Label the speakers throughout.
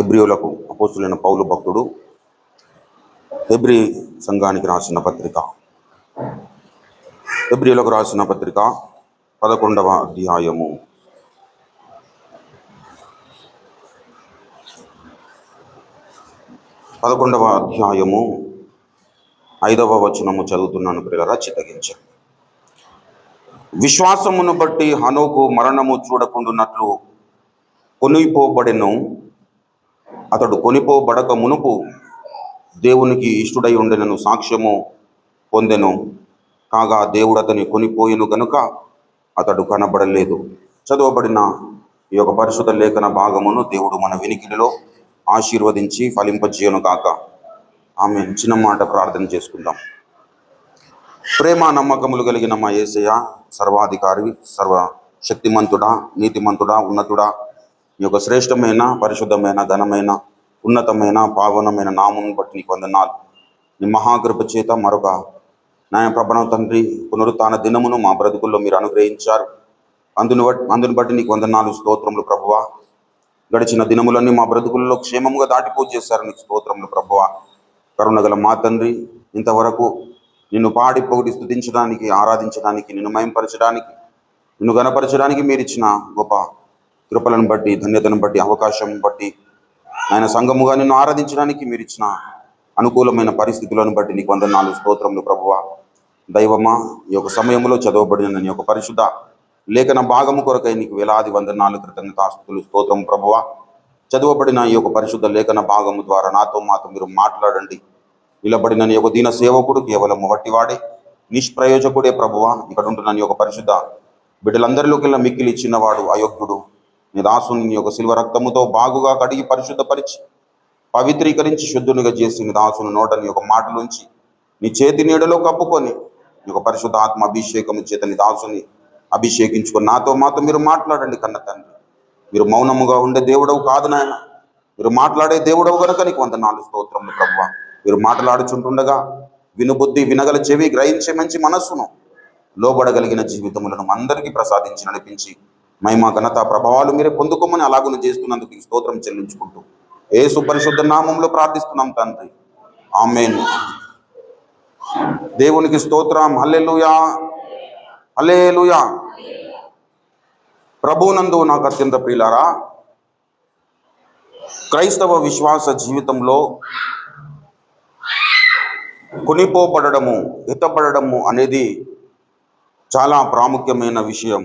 Speaker 1: హెబ్రీయులకు అపోస్తులైన పౌలు భక్తుడు హెబ్రీ సంఘానికి రాసిన పత్రిక, హెబ్రీయులకు రాసిన పత్రిక 11వ అధ్యాయము 5వ వచనము చదువుతున్నాను. ప్రియులారా, చిత్తగించండి. విశ్వాసమును బట్టి హనోకు మరణము చూడకుండునట్లు కొనిపోబడెను. అతడు కొనిపోబడక మునుపు దేవునికి ఇష్టుడై ఉండెనను సాక్ష్యము పొందెను. కాగా దేవుడు అతని కొనిపోయిను గనుక అతడు కనబడలేదు. చదవబడిన ఈ యొక్క పరిశుద్ధ లేఖన భాగమును దేవుడు మన వినికిడిలో ఆశీర్వదించి ఫలింపజేయను కాక. ఆమె చిన్న మాట ప్రార్థన చేసుకుందాం. ప్రేమ నమ్మకములు కలిగిన మా యేసయ్య, సర్వాధికారి, సర్వశక్తిమంతుడా, నీతిమంతుడా, ఉన్నతుడా, ఈ యొక్క శ్రేష్టమైన, పరిశుద్ధమైన, ఘనమైన, ఉన్నతమైన, పావనమైన నామం బట్టి నీకు వందనాలు. నీ మహాకృప చేత మరొక న్యాయ ప్రభావం తండ్రి పునరుత్థాన దినమును మా బ్రతుకుల్లో మీరు అనుగ్రహించారు. అందుని బట్టి నీకు వందనాలు, స్తోత్రములు ప్రభువా. గడిచిన దినములన్నీ మా బ్రతుకుల్లో క్షేమముగా దాటిపో చేశారు. నీకు స్తోత్రములు ప్రభువా. కరుణగల మా తండ్రి, ఇంతవరకు నిన్ను పాడి పొగిడి స్తుతించడానికి, ఆరాధించడానికి, నిన్ను మహింపరచడానికి, నిన్ను గణపరచడానికి మీరు ఇచ్చిన గొప్ప కృపలను బట్టి, ధన్యతను బట్టి, అవకాశం బట్టి, ఆయన సంఘముగా నిన్ను ఆరాధించడానికి మీరు ఇచ్చిన అనుకూలమైన పరిస్థితులను బట్టి నీకు వందనాలు, స్తోత్రములు ప్రభువా. దైవమా, ఈ యొక్క సమయంలో చదవబడిన నీ యొక్క పరిశుద్ధ లేఖన భాగము కొరకై నీకు వేలాది వందనాలు, కృతజ్ఞతాస్తుతులు, స్తోత్రం ప్రభువా. చదవబడిన ఈ యొక్క పరిశుద్ధ లేఖన భాగము ద్వారా నాతో మాతో మీరు మాట్లాడండి. నిలబడిన నీ యొక్క దీన సేవకుడు కేవలం వట్టివాడే, నిష్ప్రయోజకుడే ప్రభువా. ఇక్కడ ఉంటున్న నీ యొక్క పరిశుద్ధ బిడ్డలందరిలోకెల్లా మిక్కిలి ఇచ్చినవాడు అయోగ్యుడు. నీ దాసుని నీ యొక్క శిల్వ రక్తముతో బాగుగా కడిగి పరిశుద్ధపరిచి పవిత్రీకరించి శుద్ధునిగా చేసి నీ దాసుని నోట నీ యొక్క మాటలోంచి నీ చేతి నీడలో కప్పుకొని నీ యొక్క పరిశుద్ధ ఆత్మ అభిషేకము చేత నీ దాసుని అభిషేకించుకొని నాతో మాతో మీరు మాట్లాడండి. కన్న తండ్రి, మీరు మౌనముగా ఉండే దేవుడవు కాదు నాయన, మీరు మాట్లాడే దేవుడవు కనుక నీకు వందనాలు, స్తోత్రములు ప్రభువా. మీరు మాట్లాడుచుంటుండగా వినుబుద్ధి, వినగల చెవి, గ్రహించే మంచి మనస్సును, లోబడగలిగిన జీవితములను అందరికీ ప్రసాదించి నడిపించి మహిమ, ఘనత, ప్రభావాలు మీరే పొందుకోమని అలాగున చేస్తున్నందుకు స్తోత్రం చెల్లించుకుంటూ యేసు పరిశుద్ధ నామంలో ప్రార్థిస్తున్నాం తండ్రి, ఆమేన్. దేవునికి స్తోత్రం. హల్లెలూయా, హల్లెలూయా. ప్రభువునందు నాకు అత్యంత ప్రియులారా, క్రైస్తవ విశ్వాస జీవితంలో కొనిపోబడము, ఎత్తబడము అనేది చాలా ప్రాముఖ్యమైన విషయం.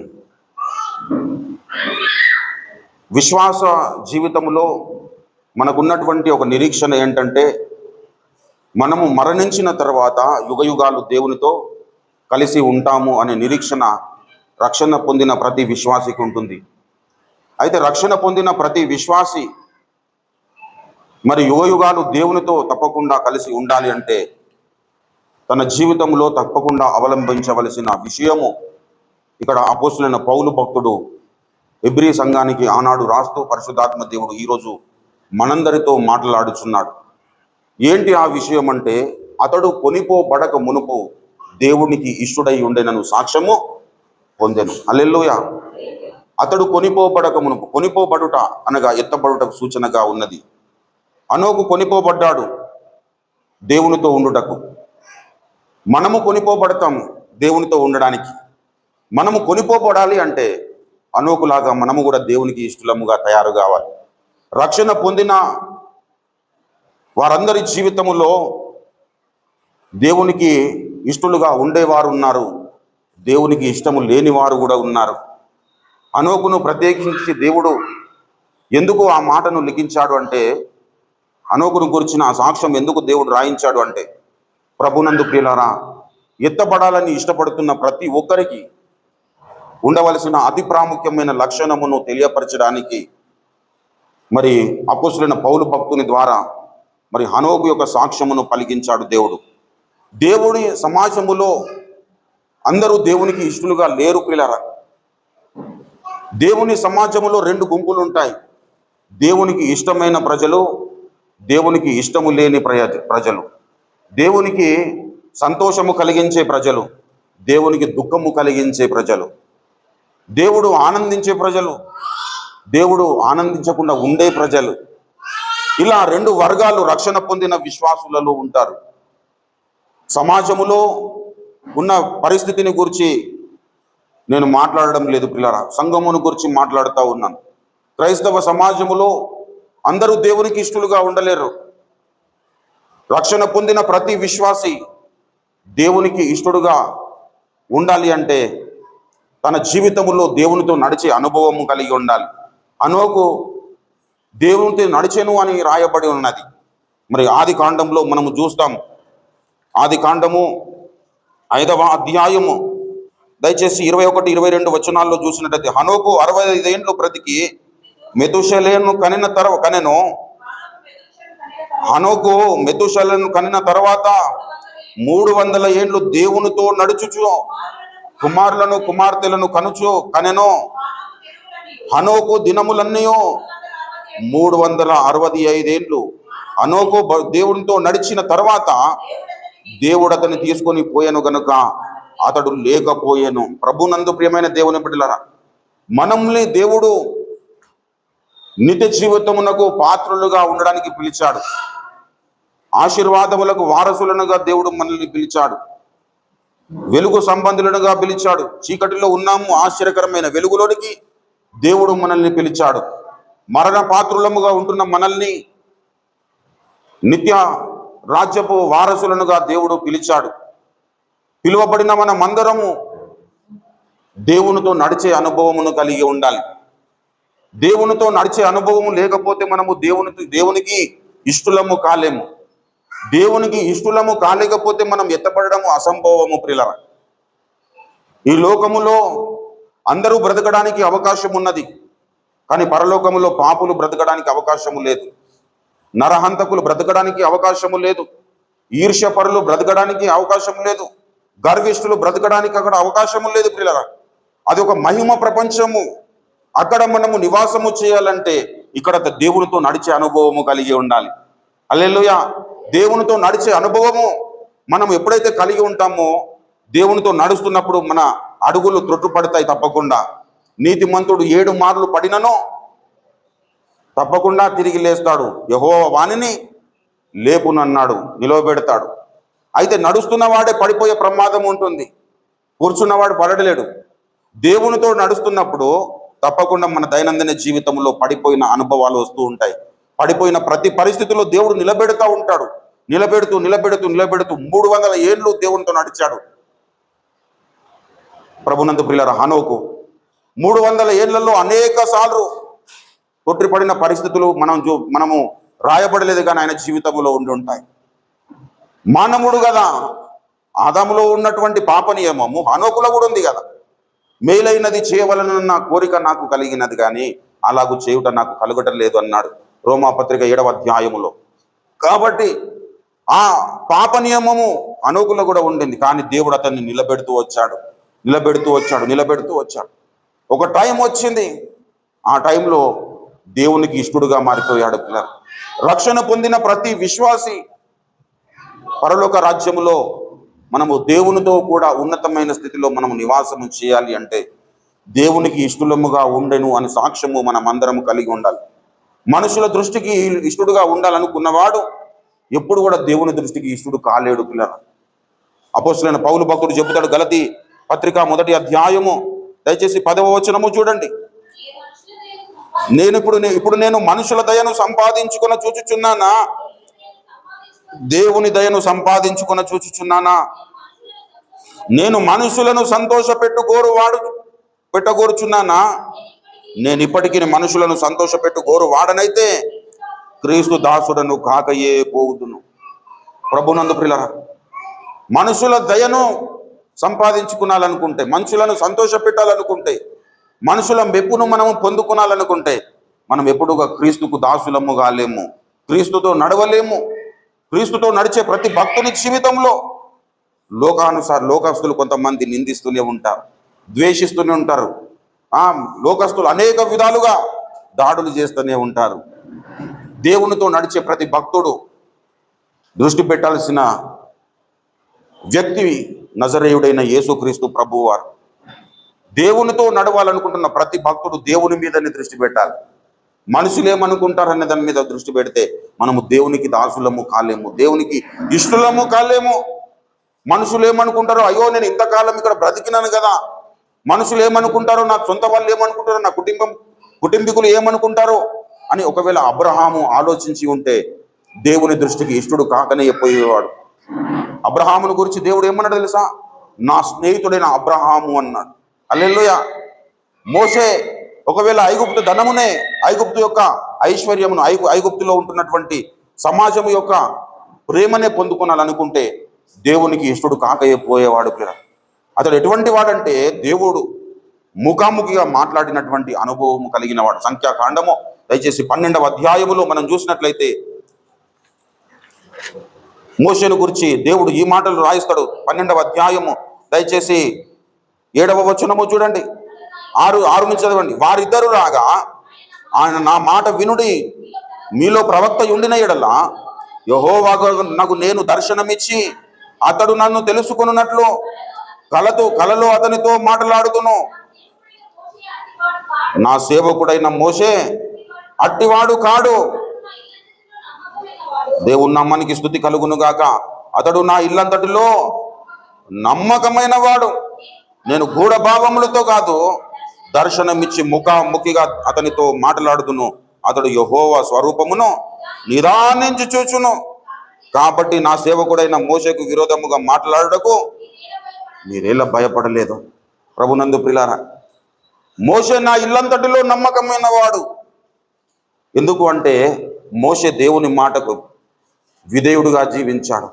Speaker 1: విశ్వాస జీవితంలో మనకున్నటువంటి ఒక నిరీక్షణ ఏంటంటే, మనము మరణించిన తర్వాత యుగయుగాలు దేవునితో కలిసి ఉంటాము అనే నిరీక్షణ రక్షణ పొందిన ప్రతి విశ్వాసికి ఉంటుంది. అయితే రక్షణ పొందిన ప్రతి విశ్వాసి మరి యుగయుగాలు దేవునితో తప్పకుండా కలిసి ఉండాలి అంటే తన జీవితంలో తప్పకుండా అవలంబించవలసిన విషయము ఇక్కడ అపోస్తులైన పౌలు భక్తుడు హెబ్రీ సంఘానికి ఆనాడు రాస్తూ పరిశుద్ధాత్మ దేవుడు ఈరోజు మనందరితో మాట్లాడుచున్నాడు. ఏంటి ఆ విషయం అంటే, అతడు కొనిపోబడక మునుపు దేవునికి ఇష్టుడై ఉండెనను సాక్ష్యము పొందెను. హల్లెలూయా. అతడు కొనిపోబడక మునుపు, కొనిపోబడుట అనగా ఎత్తబడుటకు సూచనగా ఉన్నది. హనోకు కొనిపోబడ్డాడు దేవునితో ఉండుటకు. మనము కొనిపోబడతాం దేవునితో ఉండడానికి. మనము కొనిపోబడాలి అంటే హనోకులాగా మనము కూడా దేవునికి ఇష్టలముగా తయారు కావాలి. రక్షణ పొందిన వారందరి జీవితములో దేవునికి ఇష్టలుగా ఉండేవారు ఉన్నారు, దేవునికి ఇష్టము లేని వారు కూడా ఉన్నారు. హనోకును ప్రత్యేకించి దేవుడు ఎందుకు ఆ మాటను లిఖించాడు అంటే, హనోకును గురించిన ఆ సాక్ష్యం ఎందుకు దేవుడు రాయించాడు అంటే, ప్రభునందు ప్రియులారా, ఎత్తబడాలని ఇష్టపడుతున్న ప్రతి ఒక్కరికి ఉండవలసిన అతి ప్రాముఖ్యమైన లక్షణమును తెలియపరచడానికి మరి అపోస్తులైన పౌలు భక్తుని ద్వారా మరి హనోకు యొక్క సాక్ష్యమును పలికించాడు దేవుడు. దేవుడి సమాజములో అందరూ దేవునికి ఇష్టలుగా లేరు ప్రియులారా. దేవుని సమాజములో రెండు గుంపులు ఉంటాయి. దేవునికి ఇష్టమైన ప్రజలు, దేవునికి ఇష్టము లేని ప్రజలు. దేవునికి సంతోషము కలిగించే ప్రజలు, దేవునికి దుఃఖము కలిగించే ప్రజలు. దేవుడు ఆనందించే ప్రజలు, దేవుడు ఆనందించకుండా ఉండే ప్రజలు. ఇలా రెండు వర్గాలు రక్షణ పొందిన విశ్వాసులలో ఉంటారు. సమాజములో ఉన్న పరిస్థితిని గురించి నేను మాట్లాడడం లేదు పిల్లరా, సంఘమును గురించి మాట్లాడుతూ ఉన్నాను. క్రైస్తవ సమాజములో అందరూ దేవునికి ఇష్టలుగా ఉండలేరు. రక్షణ పొందిన ప్రతి విశ్వాసి దేవునికి ఇష్టడుగా ఉండాలి అంటే తన జీవితంలో దేవునితో నడిచే అనుభవము కలిగి ఉండాలి. హనోకు దేవునితో నడిచెను అని రాయబడి ఉన్నది. మరి ఆది కాండంలో మనము చూస్తాం. ఆది కాండము 5వ అధ్యాయము దయచేసి 21, 22 వచనాల్లో చూసినట్టయితే, హనోకు 65 ఏండ్లు బ్రతికి మెతుషెలెను కనెను. హనోకు మెతుషెలను కనిన తర్వాత 300 ఏండ్లు దేవునితో నడుచుచు కుమారులను కుమార్తెలను కనెను. హనోకు దినములన్నీ 365 ఏండ్లు. హనోకు దేవునితో నడిచిన తర్వాత దేవుడు అతన్ని తీసుకొని పోయాను గనుక అతడు లేకపోయాను. ప్రభునందు ప్రియమైన దేవుని బిడ్డలారా, మనల్ని దేవుడు నిత్య జీవితమునకు పాత్రులుగా ఉండడానికి పిలిచాడు. ఆశీర్వాదములకు వారసులనుగా దేవుడు మనల్ని పిలిచాడు. వెలుగు సంబంధులనుగా పిలిచాడు. చీకటిలో ఉన్నాము, ఆశ్చర్యకరమైన వెలుగులోనికి దేవుడు మనల్ని పిలిచాడు. మరణ పాత్రులముగా ఉంటున్న మనల్ని నిత్య రాజ్యపు వారసులనుగా దేవుడు పిలిచాడు. పిలువబడిన మనమందరము దేవునితో నడిచే అనుభవమును కలిగి ఉండాలి. దేవునితో నడిచే అనుభవం లేకపోతే మనము దేవునికి ఇష్టలము కాలేము. దేవునికి ఇష్టలము కాలేకపోతే మనం ఎత్తపడము అసంభవము ప్రియులారా. ఈ లోకములో అందరూ బ్రతకడానికి అవకాశం ఉన్నది, కానీ పరలోకములో పాపులు బ్రతకడానికి అవకాశము లేదు. నరహంతకులు బ్రతకడానికి అవకాశము లేదు. ఈర్ష్యపరులు బ్రతకడానికి అవకాశం లేదు. గర్విష్ఠులు బ్రతకడానికి అక్కడ అవకాశము లేదు ప్రియులారా. అది ఒక మహిమ ప్రపంచము. అక్కడ మనము నివాసము చేయాలంటే ఇక్కడ దేవునితో నడిచే అనుభవము కలిగి ఉండాలి. హల్లెలూయా. దేవునితో నడిచే అనుభవము మనం ఎప్పుడైతే కలిగి ఉంటామో దేవునితో నడుస్తున్నప్పుడు మన అడుగులు త్రొట్టుపడతాయి తప్పకుండా. నీతిమంతుడు 7 మార్లు పడిననో తప్పకుండా తిరిగి లేస్తాడు. యెహోవా వానిని లేపునన్నాడు, నిలవబెడతాడు. అయితే నడుస్తున్న వాడే పడిపోయే ప్రమాదం ఉంటుంది, కూర్చున్నవాడు పడలేడు. దేవునితో నడుస్తున్నప్పుడు తప్పకుండా మన దైనందిన జీవితంలో పడిపోయిన అనుభవాలు వస్తూ ఉంటాయి. పడిపోయిన ప్రతి పరిస్థితిలో దేవుడు నిలబెడతా ఉంటాడు. నిలబెడుతూ 300 ఏండ్లు దేవునితో నడిచాడు ప్రభునందు ప్రియులారా. హనోకు 300 ఏళ్లలో అనేక సార్లు తొట్టిపడిన పరిస్థితులు మనము రాయబడలేదు, కానీ ఆయన జీవితంలో ఉండి ఉంటాయి. మానవుడు కదా, ఆదాములో ఉన్నటువంటి పాప నియమము హనోకులో కూడా ఉంది కదా. మేలైనది చేయవలనన్న కోరిక నాకు కలిగినది, కానీ అలాగూ చేయుట నాకు కలగటం లేదు అన్నాడు రోమాపత్రిక 7వ అధ్యాయములో. కాబట్టి ఆ పాప నియమము హనోకులో కూడా ఉండింది, కానీ దేవుడు అతన్ని నిలబెడుతూ వచ్చాడు. ఒక టైం వచ్చింది, ఆ టైంలో దేవునికి ఇష్టడుగా మారిపోయాడు పిల్లలు. రక్షణ పొందిన ప్రతి విశ్వాసి పరలోక రాజ్యములో మనము దేవునితో కూడా ఉన్నతమైన స్థితిలో మనము నివాసము చేయాలి అంటే దేవునికి ఇష్టలముగా ఉండెను అని సాక్ష్యము మనం అందరము కలిగి ఉండాలి. మనుషుల దృష్టికి ఇష్టడుగా ఉండాలనుకున్నవాడు ఎప్పుడు కూడా దేవుని దృష్టికి ఇష్టడు కాలేడు పిల్లలు. అపోస్తలుడైన పౌలు భక్తుడు చెబుతాడు, గలతీ పత్రిక 1వ అధ్యాయము దయచేసి 10వ వచనము చూడండి. ఇప్పుడు నేను మనుషుల దయను సంపాదించుకున్న చూచుచున్నానా, దేవుని దయను సంపాదించుకున్న చూచుచున్నానా? నేను మనుషులను పెట్టగోరుచున్నానా? నేను ఇప్పటికీ మనుషులను వాడనైతే క్రీస్తు దాసుడను కాకయే పోవుదును. ప్రభునందు ప్రియులారా, మనుషుల దయను సంపాదించుకునాలనుకుంటే, మనుషులను సంతోషపెట్టాలనుకుంటే, మనుషుల మెప్పును మనము పొందుకునాలనుకుంటే మనం ఎప్పుడుగా క్రీస్తుకు దాసులము కాలేము, క్రీస్తుతో నడవలేము. క్రీస్తుతో నడిచే ప్రతి భక్తుని జీవితంలో లోకస్తులు కొంతమంది నిందిస్తూనే ఉంటారు, ద్వేషిస్తూనే ఉంటారు. లోకస్తులు అనేక విధాలుగా దాడులు చేస్తూనే ఉంటారు. దేవునితో నడిచే ప్రతి భక్తుడు దృష్టి పెట్టాల్సిన వ్యక్తి నజరేయుడైన యేసుక్రీస్తు ప్రభువారు. దేవునితో నడవాలనుకుంటున్న ప్రతి భక్తుడు దేవుని మీదనే దృష్టి పెట్టాలి. మనుషులు ఏమనుకుంటారనే దాని మీద దృష్టి పెడితే మనము దేవునికి దాసులము కాలేము, దేవునికి ఇష్టలము కాలేము. మనుషులు ఏమనుకుంటారో, అయ్యో నేను ఇంతకాలం ఇక్కడ బ్రతికినాను కదా, మనుషులు ఏమనుకుంటారో, నా సొంత వాళ్ళు ఏమనుకుంటారో, నా కుటుంబీకులు ఏమనుకుంటారో అని ఒకవేళ అబ్రహాము ఆలోచించి ఉంటే దేవుని దృష్టికి ఇష్టడు కాకనే పోయేవాడు. అబ్రహామును గురించి దేవుడు ఏమన్నాడు తెలుసా? నా స్నేహితుడైన అబ్రహాము అన్నాడు. హల్లెలూయా. మోషే ఒకవేళ ఐగుప్తు ధనమునే, ఐగుప్తు యొక్క ఐశ్వర్యమును, ఐగుప్తులో ఉంటున్నటువంటి సమాజం యొక్క ప్రేమనే పొందుకోవాలనుకుంటే దేవునికి ఇష్టడు కాకపోయేవాడు. అతడు ఎటువంటి వాడంటే దేవుడు ముఖాముఖిగా మాట్లాడినటువంటి అనుభవం కలిగిన వాడు. సంఖ్యాకాండము దయచేసి 12వ అధ్యాయములో మనం చూసినట్లయితే మోషేను గురించి దేవుడు ఈ మాటలు రాయిస్తాడు. 12వ అధ్యాయము దయచేసి 7వ వచనము చూడండి, 6 నుంచి చదవండి. వారిద్దరు రాగా ఆయన నా మాట వినుడి, మీలో ప్రవక్త ఉండిన ఎడల యెహోవాకు నేను దర్శనమిచ్చి అతడు నన్ను తెలుసుకొనున్నట్లు కలలో అతనితో మాట్లాడుతును. నా సేవకుడైన మోషే అట్టివాడు కాడు. దేవుని నామానికి స్తుతి కలుగును గాక. అతడు నా ఇల్లంతటిలో నమ్మకమైన వాడు. నేను గూఢభావములతో కాదు, దర్శనమిచ్చి ముఖాముఖిగా అతనితో మాట్లాడుతును. అతడు యెహోవా స్వరూపమును నిదానించి చూచును. కాబట్టి నా సేవకుడైన మోషేకు విరోధముగా మాట్లాడుటకు మీరేలా భయపడలేదు? ప్రభునందు ప్రియులారా, మోషే నా ఇల్లంతటిలో నమ్మకమైన వాడు. ఎందుకు అంటే మోషే దేవుని మాటకు విధేయుడుగా జీవించాడు.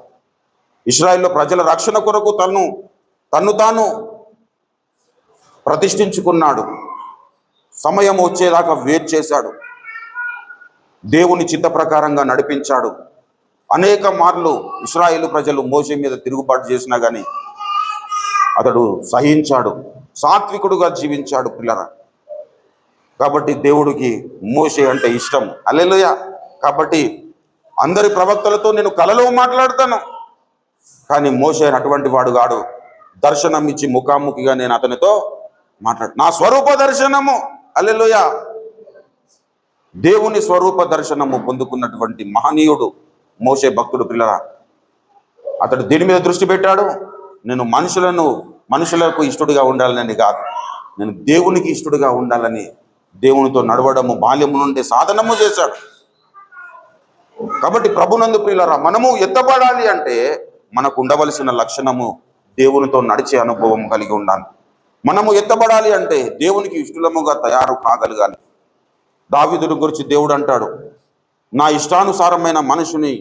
Speaker 1: ఇశ్రాయేలు ప్రజల రక్షణ కొరకు తన్ను తాను ప్రతిష్ఠించుకున్నాడు. సమయం వచ్చేదాకా వెయిట్ చేశాడు. దేవుని చిత్త ప్రకారంగా నడిపించాడు. అనేక మార్లు ఇశ్రాయేలు ప్రజలు మోషే మీద తిరుగుబాటు చేసినా కానీ అతడు సహించాడు, సాత్వికుడుగా జీవించాడు పిల్లరా. కాబట్టి దేవుడికి మోషే అంటే ఇష్టం. హల్లెలూయా. కాబట్టి అందరి ప్రవక్తలతో నేను కలలో మాట్లాడతాను, కానీ మోషే అటువంటి వాడు కాడు. దర్శనం ఇచ్చి ముఖాముఖిగా నేను అతనితో నా స్వరూప దర్శనము, హల్లెలూయా, దేవుని స్వరూప దర్శనము పొందుకున్నటువంటి మహనీయుడు మోషే భక్తుడు పిల్లరా. అతడు దీని మీద దృష్టి పెట్టాడు. నేను మనుషులకు ఇష్టడుగా ఉండాలని కాదు, నేను దేవునికి ఇష్టడుగా ఉండాలని దేవునితో నడవడము బాల్యము నుండి సాధనము చేశాడు. కాబట్టి ప్రభునందు ప్రియులారా, మనము ఎత్తబడాలి అంటే మనకు ఉండవలసిన లక్షణము దేవునితో నడిచే అనుభవం కలిగి ఉండాలి. మనము ఎత్తబడాలి అంటే దేవునికి ఇష్టలముగా తయారు కాగలగాలి. దావీదుని గురించి దేవుడు అంటాడు, నా ఇష్టానుసారమైన మనుషుని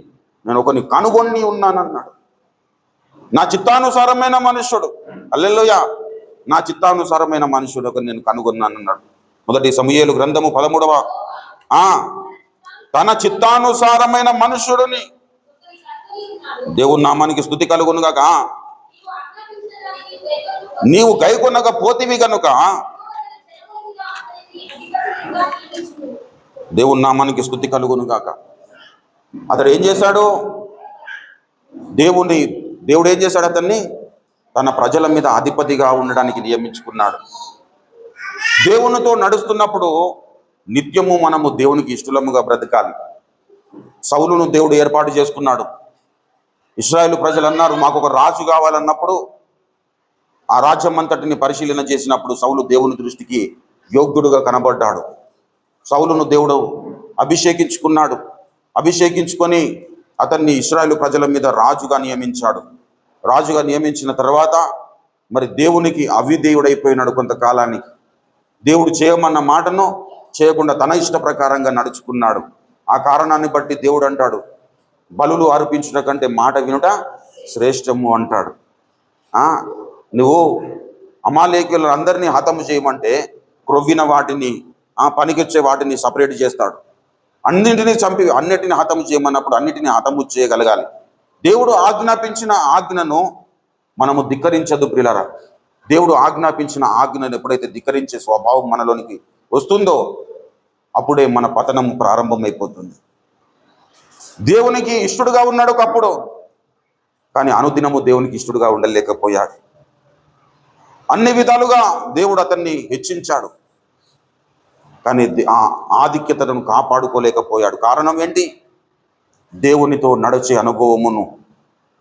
Speaker 1: నేను ఒకని కనుగొని ఉన్నానన్నాడు. నా చిత్తానుసారమైన మనుష్యుడు, హల్లెలూయా, నా చిత్తానుసారమైన మనుషుడు ఒకని నేను కనుగొన్నానన్నాడు. 1 సమూయేలు గ్రంథము 13వ తన చిత్తానుసారమైన మనుష్యుడిని, దేవుని నామానికి స్తుతి కలుగునుగాక. నీవు గైకొనక పోతివి గనుక, దేవుని నామానికి స్తుతి కలుగునుగాక. అతడు ఏం చేశాడు? దేవుడు ఏం చేశాడు? అతన్ని తన ప్రజల మీద అధిపతిగా ఉండడానికి నియమించుకున్నాడు. దేవునితో నడుస్తున్నప్పుడు నిత్యము మనము దేవునికి ఇష్టలముగా బ్రతకాలి. సౌలును దేవుడు ఏర్పాటు చేసుకున్నాడు. ఇశ్రాయేలు ప్రజలు అన్నారు, మాకు ఒక రాజు కావాలన్నప్పుడు ఆ రాజ్యం అంతటిని పరిశీలన చేసినప్పుడు సౌలు దేవుని దృష్టికి యోగ్యుడుగా కనబడ్డాడు. సౌలును దేవుడు అభిషేకించుకున్నాడు. అభిషేకించుకొని అతన్ని ఇశ్రాయేలు ప్రజల మీద రాజుగా నియమించాడు. రాజుగా నియమించిన తర్వాత మరి దేవునికి అవిధేయుడైపోయినాడు. కొంతకాలానికి దేవుడు చేయమన్న మాటను చేయకుండా తన ఇష్ట ప్రకారంగా నడుచుకున్నాడు. ఆ కారణాన్ని బట్టి దేవుడు అంటాడు, బలులు అర్పించుట కంటే మాట వినుట శ్రేష్టము అంటాడు. నువ్వు అమాలేకీయులను అందరినీ హతము చేయమంటే క్రొవ్విన వాటిని, పనికొచ్చే వాటిని సపరేట్ చేస్తాడు. అన్నింటినీ చంపి అన్నిటిని హతము చేయమన్నప్పుడు అన్నిటినీ హతము చేయగలగాలి. దేవుడు ఆజ్ఞాపించిన ఆజ్ఞను మనము ధిక్కరించదు ప్రియులారా. దేవుడు ఆజ్ఞాపించిన ఆజ్ఞను ఎప్పుడైతే ధిక్కరించే స్వభావం మనలోనికి వస్తుందో అప్పుడే మన పతనం ప్రారంభమైపోతుంది. దేవునికి ఇష్టడుగా ఉన్నాడు ఒకప్పుడు, కానీ అనుదినము దేవునికి ఇష్టడుగా ఉండలేకపోయాడు. అన్ని విధాలుగా దేవుడు అతన్ని హెచ్చించాడు, కానీ ఆధిక్యతను కాపాడుకోలేకపోయాడు. కారణం ఏంటి? దేవునితో నడిచే అనుభవమును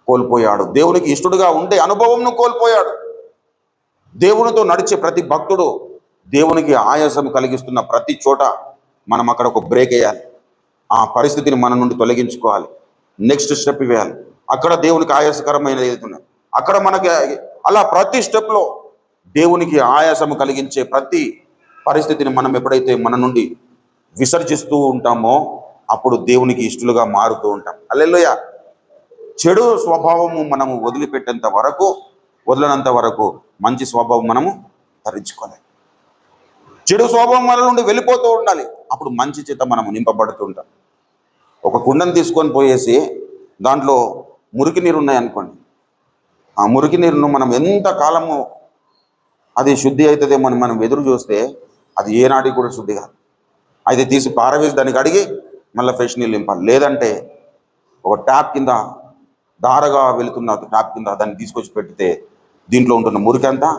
Speaker 1: కోల్పోయాడు. దేవునికి ఇష్టడుగా ఉండే అనుభవంను కోల్పోయాడు. దేవునితో నడిచే ప్రతి భక్తుడు దేవునికి ఆయాసం కలిగిస్తున్న ప్రతి చోట మనం అక్కడ ఒక బ్రేక్ వేయాలి. ఆ పరిస్థితిని మన నుండి తొలగించుకోవాలి. నెక్స్ట్ స్టెప్ వేయాలి. అక్కడ దేవునికి ఆయాసకరమైనది ఏదైతున్నాయి అక్కడ మనకి అలా ప్రతి స్టెప్లో దేవునికి ఆయాసము కలిగించే ప్రతి పరిస్థితిని మనం ఎప్పుడైతే మన నుండి విసర్జిస్తూ ఉంటామో అప్పుడు దేవునికి ఇష్టలుగా మారుతూ ఉంటాం. హల్లెలూయా. చెడు స్వభావము మనము వదిలినంత వరకు మంచి స్వభావం మనము ధరించుకోవాలి. చెడు స్వభావం మన నుండి వెళ్ళిపోతూ ఉండాలి. అప్పుడు మంచి చేత మనము నింపబడుతూ ఉంటాం. ఒక కుండను తీసుకొని పోయేసి దాంట్లో మురికి నీరు ఉన్నాయనుకోండి, ఆ మురికి నీరును మనం ఎంత కాలము అది శుద్ధి అవుతుందేమో అని మనం ఎదురు చూస్తే అది ఏనాటికి కూడా శుద్ధి కాదు. అయితే తీసి పారవేసి దానికి అడిగి మళ్ళీ ఫ్రెష్ నీళ్ళు నింపాలి. లేదంటే ఒక ట్యాప్ కింద దారగా వెళుతున్న ట్యాప్ కింద దాన్ని తీసుకొచ్చి పెడితే దీంట్లో ఉంటున్న మురికి అంతా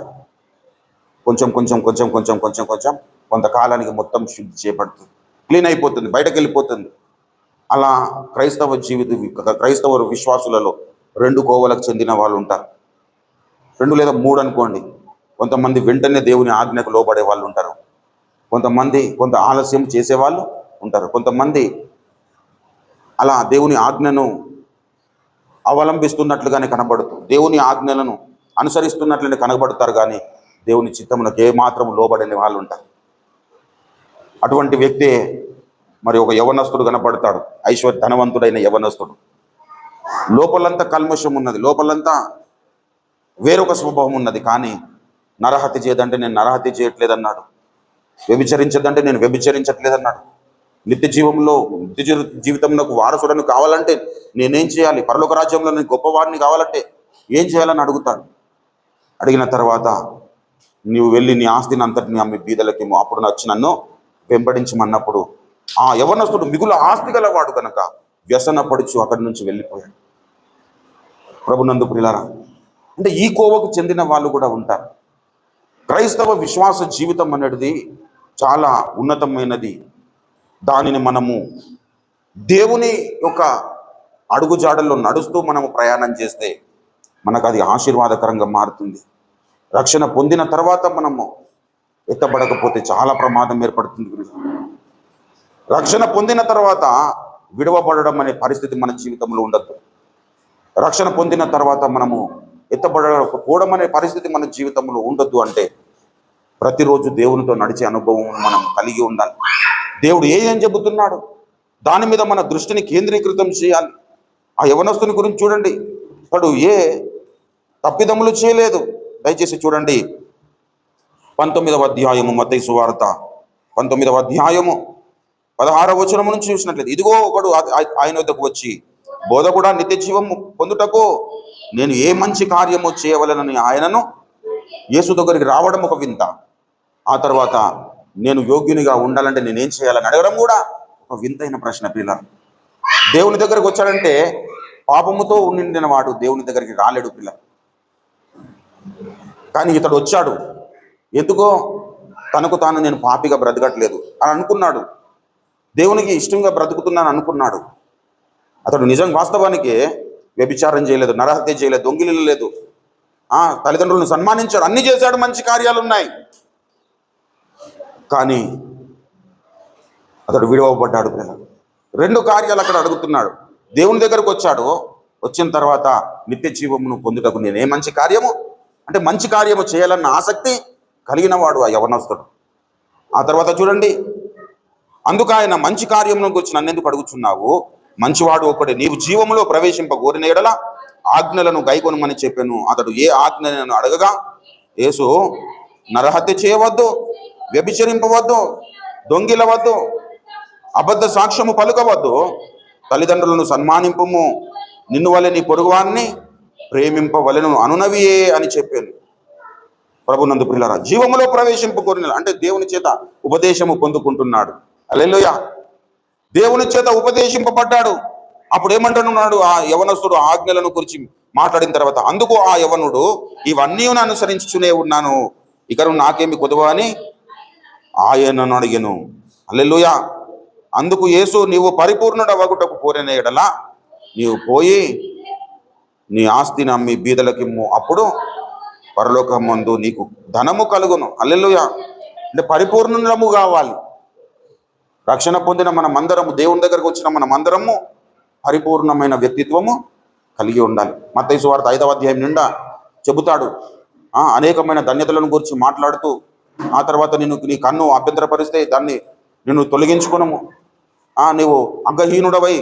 Speaker 1: కొంచెం కొంచెం కొంచెం కొంచెం కొంచెం కొంచెం కొంతకాలానికి మొత్తం శుద్ధి చేపడుతుంది, క్లీన్ అయిపోతుంది, బయటకు వెళ్ళిపోతుంది. అలా క్రైస్తవ విశ్వాసులలో 2 కోవలకు చెందిన వాళ్ళు ఉంటారు. 2 లేదా 3 అనుకోండి. కొంతమంది వెంటనే దేవుని ఆజ్ఞకు లోబడే వాళ్ళు ఉంటారు. కొంతమంది కొంత ఆలస్యం చేసేవాళ్ళు ఉంటారు. కొంతమంది అలా దేవుని ఆజ్ఞను అవలంబిస్తున్నట్లుగానే కనబడుతూ దేవుని ఆజ్ఞలను అనుసరిస్తున్నట్లనే కనబడతారు, కానీ దేవుని చిత్తమునకు ఏమాత్రం లోబడని వాళ్ళు ఉంటారు. అటువంటి వ్యక్తే మరి ఒక యవనస్తుడు కనపడతాడు. ధనవంతుడైన యవనస్తుడు. లోపలంతా కల్మషం ఉన్నది, లోపలంతా వేరొక స్వభావం ఉన్నది. కానీ నరహత్య చేయదంటే నేను నరహత్య చేయట్లేదన్నాడు. వ్యభిచరించదంటే నేను వ్యభిచరించట్లేదన్నాడు. నిత్య జీవితంలో వారసుడని కావాలంటే నేనేం చేయాలి, పరలోక రాజ్యంలో నేను గొప్పవాడిని కావాలంటే ఏం చేయాలని అడుగుతాడు. అడిగిన తర్వాత నీవు వెళ్ళి నీ ఆస్తిని అంతటిని అమ్మి బీదలకేమో అప్పుడు వచ్చి నన్ను వెంబడించమన్నప్పుడు ఆ యవనస్తుడు మిగులు ఆస్తి గలవాడు కనుక వ్యసనపడుచు అక్కడి నుంచి వెళ్ళిపోయాడు. ప్రభునందు ప్రియులారా, అంటే ఈ కోవకు చెందిన వాళ్ళు కూడా ఉంటారు. క్రైస్తవ విశ్వాస జీవితం అనేది చాలా ఉన్నతమైనది. దానిని మనము దేవుని యొక్క అడుగుజాడల్లో నడుస్తూ మనము ప్రయాణం చేస్తే మనకు అది ఆశీర్వాదకరంగా మారుతుంది. రక్షణ పొందిన తర్వాత మనము ఎత్తబడకపోతే చాలా ప్రమాదం ఏర్పడుతుంది. రక్షణ పొందిన తర్వాత విడవబడడం అనే పరిస్థితి మన జీవితంలో ఉండద్దు. రక్షణ పొందిన తర్వాత మనము ఎత్తబడకపోవడం అనే పరిస్థితి మన జీవితంలో ఉండొద్దు. అంటే ప్రతిరోజు దేవునితో నడిచే అనుభవం మనం కలిగి ఉండాలి. దేవుడు ఏం చెబుతున్నాడు దాని మీద మన దృష్టిని కేంద్రీకృతం చేయాలి. ఆ యవనస్తుని గురించి చూడండి, వాడు ఏ తప్పిదములు చేయలేదు. దయచేసి చూడండి 19వ అధ్యాయము మత్తయి సువార్త 19వ అధ్యాయము 16వ వచనము నుంచి చూసినట్లయితే, ఇదిగో ఒకడు ఆయన వద్దకు వచ్చి, బోధకుడా, నిత్య జీవము పొందుటకు నేను ఏ మంచి కార్యము చేయవలనని ఆయనను యేసు దగ్గరికి రావడం ఒక వింత. ఆ తర్వాత నేను యోగ్యునిగా ఉండాలంటే నేనేం చేయాలని అడగడం కూడా ఒక వింతైన ప్రశ్న. పిల్లలు దేవుని దగ్గరికి వచ్చాడంటే పాపముతో నిండిన వాడు దేవుని దగ్గరికి రాలేడు పిల్లలు. కానీ ఇతడు వచ్చాడు. ఎందుకో తనకు తాను నేను పాపిగా బ్రతకట్లేదు అని అనుకున్నాడు. దేవునికి ఇష్టంగా బ్రతుకుతున్నాను అనుకున్నాడు. అతడు నిజం వాస్తవానికి వ్యభిచారం చేయలేదు, నరహత్య చేయలేదు, దొంగిలి లేదు, తల్లిదండ్రులను సన్మానించాడు, అన్ని చేశాడు, మంచి కార్యాలు ఉన్నాయి. కానీ అతడు విడవబడ్డాడు. పిల్లలు 2 కార్యాలు అక్కడ అడుగుతున్నాడు. దేవుని దగ్గరకు వచ్చాడు. వచ్చిన తర్వాత నిత్య జీవమును పొందుటకు నేనే మంచి కార్యము అంటే మంచి కార్యము చేయాలన్న ఆసక్తి కలిగిన వాడు ఆ యవనస్తుడు. ఆ తర్వాత చూడండి, అందుకు ఆయన మంచి కార్యమును గురించి నన్ను ఎందుకు అడుగుచున్నావు, మంచివాడు ఒకడే, నీవు జీవములో ప్రవేశింపగోరిన యెడల ఆజ్ఞలను గైకొనమని చెప్పాను. అతడు ఏ ఆజ్ఞను అడగగా యేసు, నరహత్య చేయవద్దు, వ్యభిచరింపవద్దు, దొంగిలవద్దు, అబద్ధ సాక్ష్యము పలుకవద్దు, తల్లిదండ్రులను సన్మానింపుము, నిన్ను వలె నీ పొరుగువాన్ని ప్రేమింపవలెను అనునవియే అని చెప్పాను. ప్రభునందు ప్రియులారా, జీవములో ప్రవేశింపగోరిన అంటే దేవుని చేత ఉపదేశము పొందుకుంటున్నాడు. హల్లెలూయా. దేవుని చేత ఉపదేశింపబడ్డాడు. అప్పుడు ఏమంటున్నాడు ఆ యవనస్తుడు ఆజ్ఞలను గురించి మాట్లాడిన తర్వాత, అందుకు ఆ యవనుడు, ఇవన్నీ అనుసరించునే ఉన్నాను, ఇక నాకేమి కొదువా అని ఆయనను అడిగాను. హల్లెలూయా. అందుకు యేసు, నీవు పరిపూర్ణుడవగుటకు కోరిన ఎడల నీవు పోయి నీ ఆస్తిని అమ్మి బీదలకిమ్ము, అప్పుడు పరలోకమందు నీకు ధనము కలుగును. హల్లెలూయా. అంటే పరిపూర్ణము కావాలి. రక్షణ పొందిన మనమందరము, దేవుని దగ్గరకు వచ్చిన మనమందరము పరిపూర్ణమైన వ్యక్తిత్వము కలిగి ఉండాలి. మత్తయి సువార్త 5వ అధ్యాయం నిండా చెబుతాడు. అనేకమైన ధన్యతలను గురించి మాట్లాడుతూ, ఆ తర్వాత నీ కన్ను అభ్యంతరపరిస్తే దాన్ని నిన్ను తొలగించుకునము, నీవు అంగహీనుడవై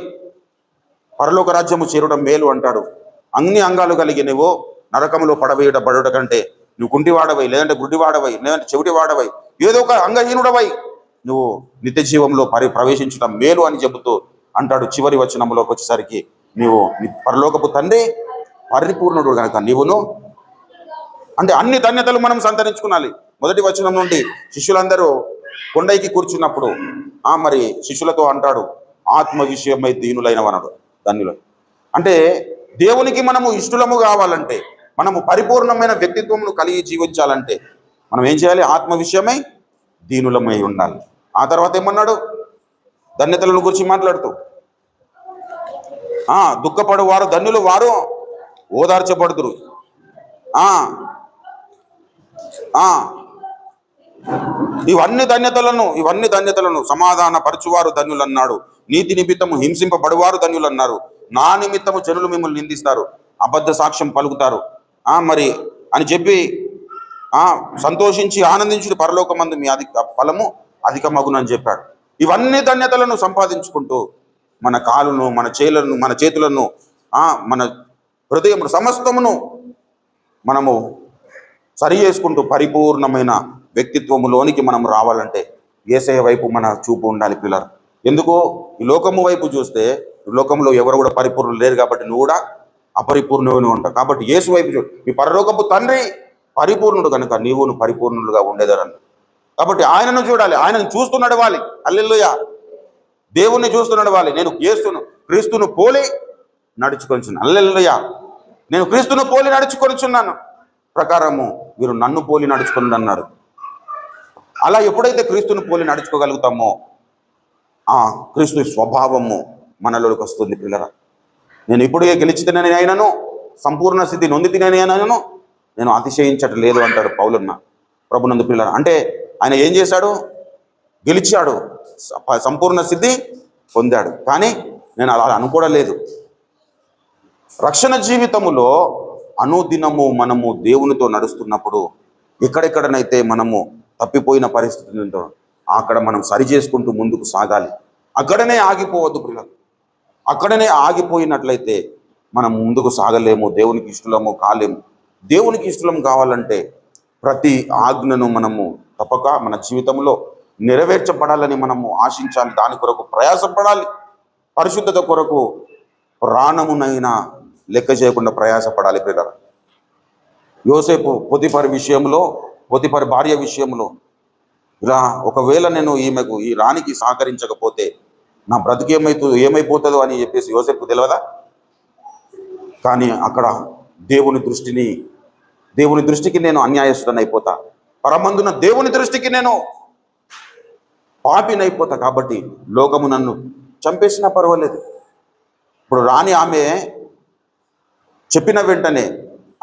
Speaker 1: పరలోక రాజ్యము చేరడం మేలు అంటాడు. అన్ని అంగాలు కలిగి నువ్వు నరకములో పడవేయబడుట కంటే నువ్వు కుంటివాడవై, లేదంటే గుడ్డివాడవై, లేదంటే చెవిటివాడవై, ఏదో ఒక అంగహీనుడవై నువ్వు నిత్య జీవంలో ప్రవేశించడం మేలు అని చెబుతూ అంటాడు. చివరి వచనంలోకి వచ్చేసరికి, నీవు పరలోకపు తండ్రి పరిపూర్ణుడు కనుక నీవును, అంటే అన్ని ధన్యతలు మనం సంతరించుకునాలి. మొదటి వచనం నుండి శిష్యులందరూ కొండైకి కూర్చున్నప్పుడు మరి శిష్యులతో అంటాడు, ఆత్మ విషయమై దీనులైనవనడు ధన్యులు. అంటే దేవునికి మనము ఇష్టలము కావాలంటే, మనము పరిపూర్ణమైన వ్యక్తిత్వమును కలిగి జీవించాలంటే మనం ఏం చేయాలి? ఆత్మ విషయమై దీనులమై ఉండాలి. ఆ తర్వాత ఏమన్నాడు? ధన్యతలను గురించి మాట్లాడుతూ, దుఃఖపడు వారు ధన్యులు, వారు ఓదార్చబడుదురు. ఇవన్నీ ధన్యతలను సమాధాన పరచువారు ధన్యులు అన్నాడు. నీతి నిమిత్తము హింసింపబడువారు ధన్యులు అన్నారు. నా నిమిత్తము జనులు మిమ్మల్ని నిందిస్తారు, అబద్ధ సాక్ష్యం పలుకుతారు మరి అని చెప్పి సంతోషించి ఆనందించుడు పరలోకమందు మీ ఫలము అధికమగును అని చెప్పాడు. ఇవన్నీ ధన్యతలను సంపాదించుకుంటూ మన కాలును, మన చేతులను, మన చేతులను, మన హృదయమును, సమస్తమును మనము సరి చేసుకుంటూ పరిపూర్ణమైన వ్యక్తిత్వములోనికి మనం రావాలంటే యేసయ్య వైపు మన చూపు ఉండాలి పిల్లలు. ఎందుకో ఈ లోకము వైపు చూస్తే ఈ లోకంలో ఎవరు కూడా పరిపూర్ణులు లేరు కాబట్టి నువ్వు కూడా అపరిపూర్ణుని ఉంటావు. కాబట్టి యేసు వైపు చూడు. ఈ పరలోకపు తండ్రి పరిపూర్ణుడు కనుక నీవును పరిపూర్ణులుగా ఉండేదరని. కాబట్టి ఆయనను చూడాలి, ఆయనను చూస్తూ నడవాలి. హల్లెలూయా. దేవుణ్ణి చూస్తూ నడవాలి. నేను క్రీస్తును పోలి నడుచుకొనిచున్నాను. హల్లెలూయా. నేను క్రీస్తును పోలి నడుచుకొనిచున్నాను ప్రకారము మీరు నన్ను పోలి నడుచుకోండి అన్నాడు. అలా ఎప్పుడైతే క్రీస్తును పోలి నడుచుకోగలుగుతామో క్రీస్తు స్వభావము మనలోకి వస్తుంది పిల్లరా. నేను ఇప్పుడే గెలిచితేనే అయినను, సంపూర్ణ స్థితి నొందితేనే అయినను నేను అతిశయించట లేదు అంటాడు పౌలున్న ప్రభునందు పిల్లరా. అంటే ఆయన ఏం చేశాడు? గెలిచాడు, సంపూర్ణ స్థితి పొందాడు. కానీ నేను అలా అనుకోవడం లేదు. రక్షణ జీవితములో అనుదినము మనము దేవునితో నడుస్తున్నప్పుడు ఎక్కడెక్కడనైతే మనము తప్పిపోయిన పరిస్థితి ఉందో అక్కడ మనం సరి చేసుకుంటూ ముందుకు సాగాలి. అక్కడనే ఆగిపోవద్దు పిల్లలు. అక్కడనే ఆగిపోయినట్లయితే మనం ముందుకు సాగలేము, దేవునికి ఇష్టలము కాలేము. దేవునికి ఇష్టలం కావాలంటే ప్రతి ఆజ్ఞను మనము తప్పక మన జీవితంలో నెరవేర్చబడాలని మనము ఆశించాలి. దాని కొరకు ప్రయాసపడాలి. పరిశుద్ధత కొరకు ప్రాణమునైనా లెక్క చేయకుండా ప్రయాసపడాలి పిల్లలు. యోసేపు పొతిఫర్ భార్య విషయంలో ఇలా ఒకవేళ నేను ఈ రాణికి సహకరించకపోతే నా బ్రతుకు ఏమైపోతుందో అని చెప్పేసి యోసేపుకు తెలియదా? కానీ అక్కడ దేవుని దృష్టికి నేను అన్యాయస్తుడని అయిపోతా, పరమందున దేవుని దృష్టికి నేను పాపినైపోతా. కాబట్టి లోకము నన్ను చంపేసినా పర్వాలేదు. ఇప్పుడు రాణి ఆమె చెప్పిన వెంటనే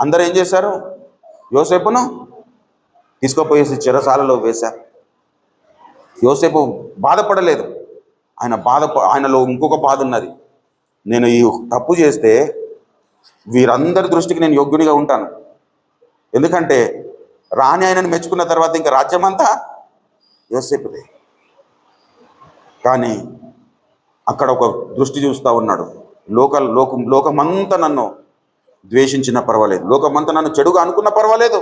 Speaker 1: అందరూ ఏం చేశారు? యోసేపును తీసుకుపోయేసి చెరసాలలో వేశారు. యోసేపు బాధపడలేదు. ఆయనలో ఇంకొక బాధ ఉన్నది. నేను ఈ తప్పు చేస్తే వీరందరి దృష్టికి నేను యోగ్యునిగా ఉంటాను. ఎందుకంటే రాణి ఆయనను మెచ్చుకున్న తర్వాత ఇంకా రాజ్యమంతా యోసేపుదే. కానీ అక్కడ ఒక దృష్టి చూస్తూ ఉన్నాడు. లోకమంతా నన్ను ద్వేషించిన పర్వాలేదు, లోకమంతా నన్ను చెడుగా అనుకున్న పర్వాలేదు,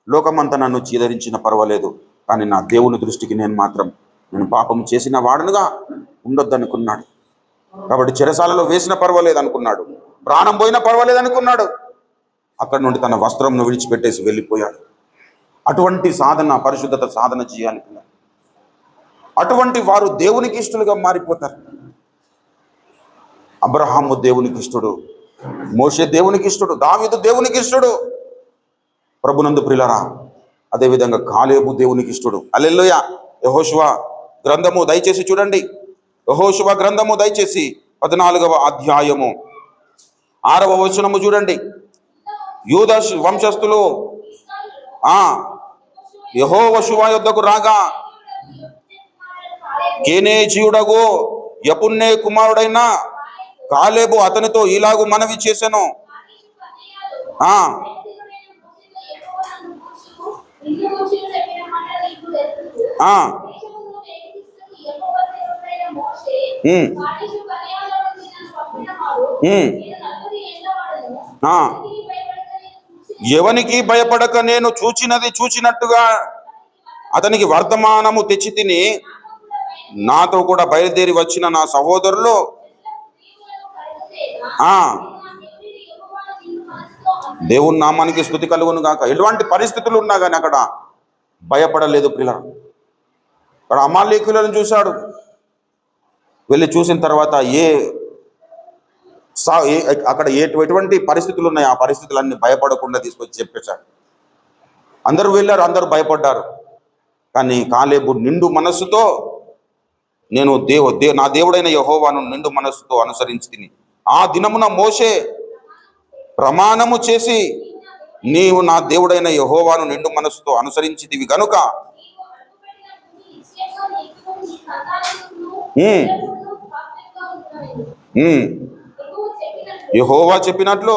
Speaker 1: లోకమంతా నన్ను చీదరించిన పర్వాలేదు, కానీ నా దేవుని దృష్టికి నేను పాపం చేసిన వాడునుగా ఉండొద్దనుకున్నాడు. కాబట్టి చెరసాలలో వేసిన పర్వాలేదు అనుకున్నాడు, ప్రాణం పోయినా పర్వాలేదు అనుకున్నాడు. అక్కడి నుండి తన వస్త్రంను విడిచిపెట్టేసి వెళ్ళిపోయాడు. అటువంటి పరిశుద్ధత సాధన చేయాలి. అటువంటి వారు దేవునికి ఇష్టలుగా మారిపోతారు. అబ్రహాము దేవునికి ఇష్టడు, మోషే దేవునికి ఇష్టడు, దావీదు దేవునికి ఇష్టడు, ప్రభునందు ప్రియులారా. అదేవిధంగా కాలేబు దేవునికి ఇష్టడు. హల్లెలూయా. యెహోషువ గ్రంథము దయచేసి చూడండి. యెహోషువ గ్రంథము దయచేసి 14వ అధ్యాయము 6వ వచనము చూడండి. యూదా వంశస్థులు యెహోషువ యొద్దకు రాగా కేనేజీయుడగు యెఫున్నె కుమారుడైన కాలేబు అతనితో ఇలాగు మనవి చేసెను. ఎవనికి భయపడక నేను చూచినది చూచినట్టుగా అతనికి వర్తమానము తెచ్చి తిని, నాతో కూడా బయలుదేరి వచ్చిన నా సహోదరులు దేవుని నామానికి స్తుతి కలుగును గాక. ఎటువంటి పరిస్థితులు ఉన్నా కానీ అక్కడ భయపడలేదు పిల్లలు. అక్కడ అమాలేకీయులను చూశాడు. వెళ్ళి చూసిన తర్వాత అక్కడ ఎటువంటి పరిస్థితులు ఉన్నాయి, ఆ పరిస్థితులన్నీ భయపడకుండా తీసుకొచ్చి చెప్పేశాడు. అందరూ వెళ్ళారు, అందరూ భయపడ్డారు. కానీ కాలేబు నిండు మనస్సుతో నేను నా దేవుడైన యెహోవాను నిండు మనస్సుతో అనుసరించి తిని, ఆ దినమున మోషే ప్రమాణము చేసి, నీవు నా దేవుడైన యెహోవాను నిండు మనస్సుతో అనుసరించితివి గనుక యెహోవా చెప్పినట్లు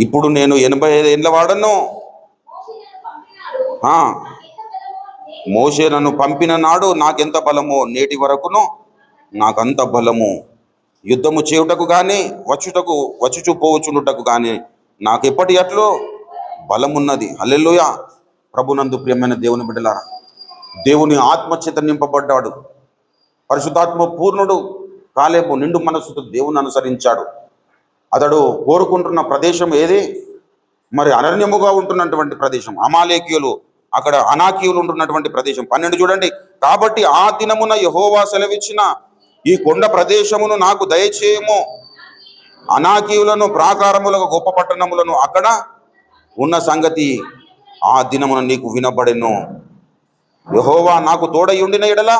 Speaker 1: ఇప్పుడు నేను 85 ఏళ్ల వాడను. మోషే నన్ను పంపిన నాడు నాకెంత బలమో నేటి వరకును నాకంత బలము. యుద్ధము చేయుటకు గాని వచ్చుచు పోవచ్చుటకు గాని నాకెప్పటి అట్లు బలమున్నది. హల్లెలూయా. ప్రభునందు ప్రియమైన దేవుని బిడ్డలారా, దేవుని ఆత్మచేత నింపబడ్డాడు, పరిశుద్ధాత్మ పూర్ణుడు కాలేబు నిండు మనస్సుతో దేవుని అనుసరించాడు. అతడు కోరుకుంటున్న ప్రదేశం ఏది? మరి అరణ్యముగా ఉంటున్నటువంటి ప్రదేశం. అమాలేకీయులు, అక్కడ అనాకీయులు ఉంటున్నటువంటి ప్రదేశం. 12 చూడండి. కాబట్టి ఆ దినమున యెహోవా సెలవిచ్చిన ఈ కొండ ప్రదేశమును నాకు దయచేయము, అనాకీయులను ప్రాకారములకు గొప్ప పట్టణములను అక్కడ ఉన్న సంగతి ఆ దినమున నీకు వినబడెను. యెహోవా నాకు తోడై ఉండిన ఎడల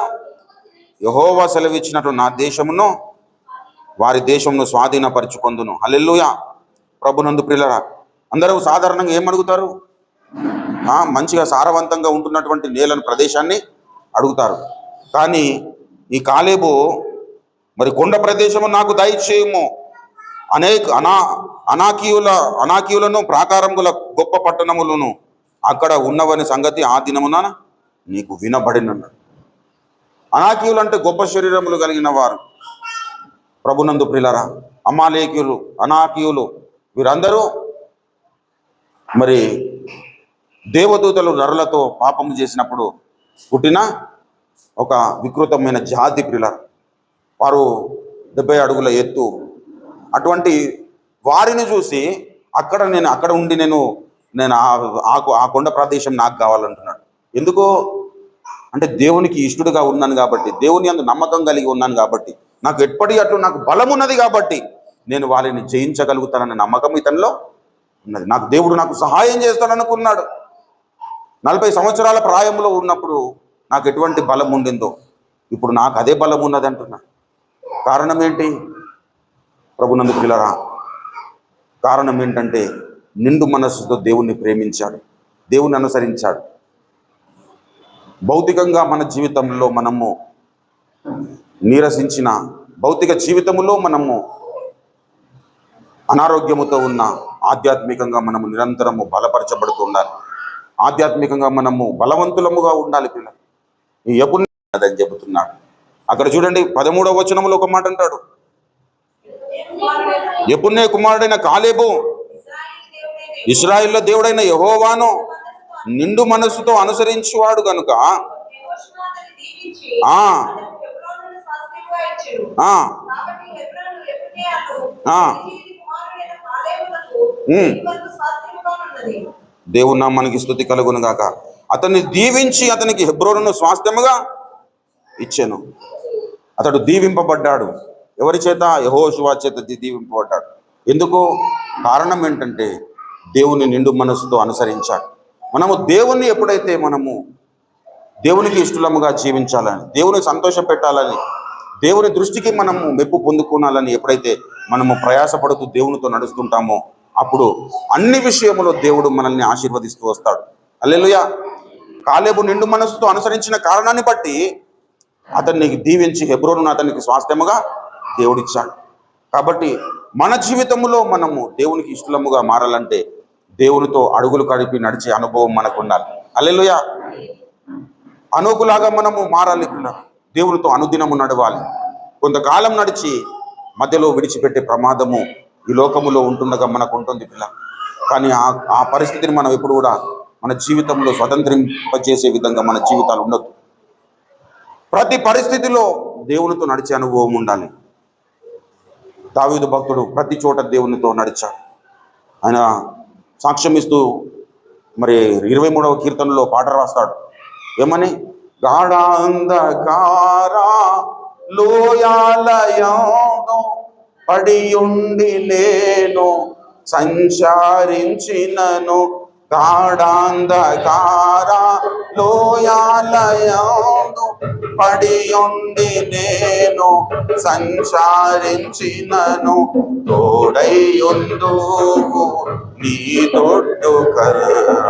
Speaker 1: యెహోవా సెలవిచ్చినట్టు నా దేశమును వారి దేశమును స్వాధీనపరుచుకొందును. హల్లెలూయా. ప్రభునందు ప్రియులారా, అందరూ సాధారణంగా ఏమడుగుతారు? మంచిగా సారవంతంగా ఉంటున్నటువంటి నేలను, ప్రదేశాన్ని అడుగుతారు. కానీ ఈ కాలేబు మరి కొండ ప్రదేశము నాకు దయచేయము, అనాకీయులను ప్రాకారముల గొప్ప పట్టణములను అక్కడ ఉన్నవని సంగతి ఆ దినమున నీకు వినబడినన్నాడు. అనాకీయులు అంటే గొప్ప శరీరములు కలిగిన వారు. ప్రభునందు ప్రియులారా, అమాలేకీయులు, అనాకీయులు వీరందరూ మరి దేవదూతలు నరులతో పాపము చేసినప్పుడు పుట్టిన ఒక వికృతమైన జాతి ప్రియులారా. వారు 70 అడుగుల ఎత్తు. అటువంటి వారిని చూసి అక్కడ ఉండి నేను ఆ కొండ ప్రదేశం నాకు కావాలంటున్నాడు. ఎందుకు అంటే దేవునికి ఇష్టడుగా ఉన్నాను కాబట్టి, దేవుని యందు నమ్మకం కలిగి ఉన్నాను కాబట్టి, నాకు ఎప్పటి అట్లు నాకు బలం ఉన్నది కాబట్టి నేను వారిని జయించగలుగుతానన్న నమ్మకం ఇతనిలో ఉన్నది. దేవుడు నాకు సహాయం చేస్తాడనుకున్నాడు. 40 సంవత్సరాల ప్రాయంలో ఉన్నప్పుడు నాకు ఎటువంటి బలం ఉండిందో ఇప్పుడు నాకు అదే బలం ఉన్నది అంటున్నా. కారణం ఏంటి? ప్రభునందు ప్రియులారా, కారణం ఏంటంటే నిండు మనస్సుతో దేవుణ్ణి ప్రేమించాడు, దేవుని అనుసరించాడు. భౌతికంగా మన జీవితంలో మనము నీరసించిన, భౌతిక జీవితంలో మనము అనారోగ్యముతో ఉన్న, ఆధ్యాత్మికంగా మనము నిరంతరము బలపరచబడుతూ ఉండాలి. ఆధ్యాత్మికంగా మనము బలవంతులముగా ఉండాలి. పిల్లలు ఎప్పుడు అని చెబుతున్నాడు. అక్కడ చూడండి 13వ వచనంలో ఒక మాట అంటాడు, యెఫున్నె కుమారుడైన కాలేబు ఇశ్రాయేలు దేవుడైన యెహోవాను నిండు మనస్సుతో అనుసరించువాడు గనుక దేవుని నామానికి స్తుతి కలుగును గాక. అతన్ని దీవించి అతనికి హెబ్రోనును స్వాస్థ్యముగా ఇచ్చెను. అతడు దీవింపబడ్డాడు. ఎవరి చేత? యెహోషువ చేత దీవింపబడ్డాడు. ఎందుకు? కారణం ఏంటంటే దేవుని నిండు మనసుతో అనుసరించాడు. మనము దేవుణ్ణి ఎప్పుడైతే దేవునికి ఇష్టలముగా జీవించాలని, దేవుని సంతోష పెట్టాలని, దేవుని దృష్టికి మనము మెప్పు పొందుకోవాలని ఎప్పుడైతే మనము ప్రయాసపడుతూ దేవునితో నడుస్తుంటామో అప్పుడు అన్ని విషయములో దేవుడు మనల్ని ఆశీర్వదిస్తూ వస్తాడు. హల్లెలూయా. కాలేబు నిండు మనసుతో అనుసరించిన కారణాన్ని బట్టి అతన్ని దీవించి హెబ్రోనును అతనికి స్వాస్థ్యముగా దేవుడిచ్చాడు. కాబట్టి మన జీవితంలో మనము దేవునికి ఇష్టలముగా మారాలంటే దేవునితో అడుగులు కడిపి నడిచే అనుభవం మనకు ఉండాలి. హల్లెలూయా. హనోకులాగా మనము మారాలి. దేవునితో అనుదినము నడవాలి. కొంతకాలం నడిచి మధ్యలో విడిచిపెట్టే ప్రమాదము ఈ లోకములో ఉంటుండగా మనకు ఉంటుంది పిల్ల. కానీ ఆ పరిస్థితిని మనం ఎప్పుడు కూడా మన జీవితంలో స్వతంత్రింపజేసే విధంగా మన జీవితాలు ఉండదు. ప్రతి పరిస్థితిలో దేవునితో నడిచే అనుభవం ఉండాలి. దావీదు భక్తుడు ప్రతి చోట దేవునితో నడిచాడు. ఆయన సాక్ష్యం ఇస్తూ మరి 23వ కీర్తనలో పాట రాస్తాడు. ఏమని? గాఢాంధకార లోయాలయంలో పడియుండి నేను సంచారించినను, గాఢాంధకార లోయాలయంలో పడియుండి నేను సంచారించినను, తోడైయుందువు నీ తొడ్డు కర్ర,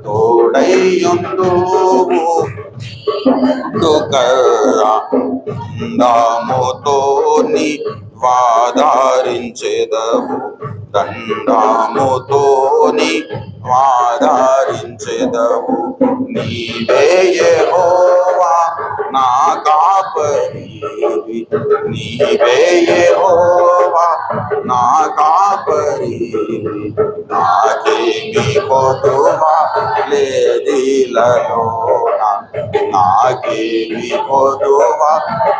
Speaker 1: తోడైయుందువు దండముతోని వాదారించెదవు, దండముతోని వాదారించెదవు. నీవే యెహోవా నా కాపరివి, నీవే యెహోవా నా కాపరివి, నాకేమి కొదువా లేదిలలోన, నాకేమి కొదువా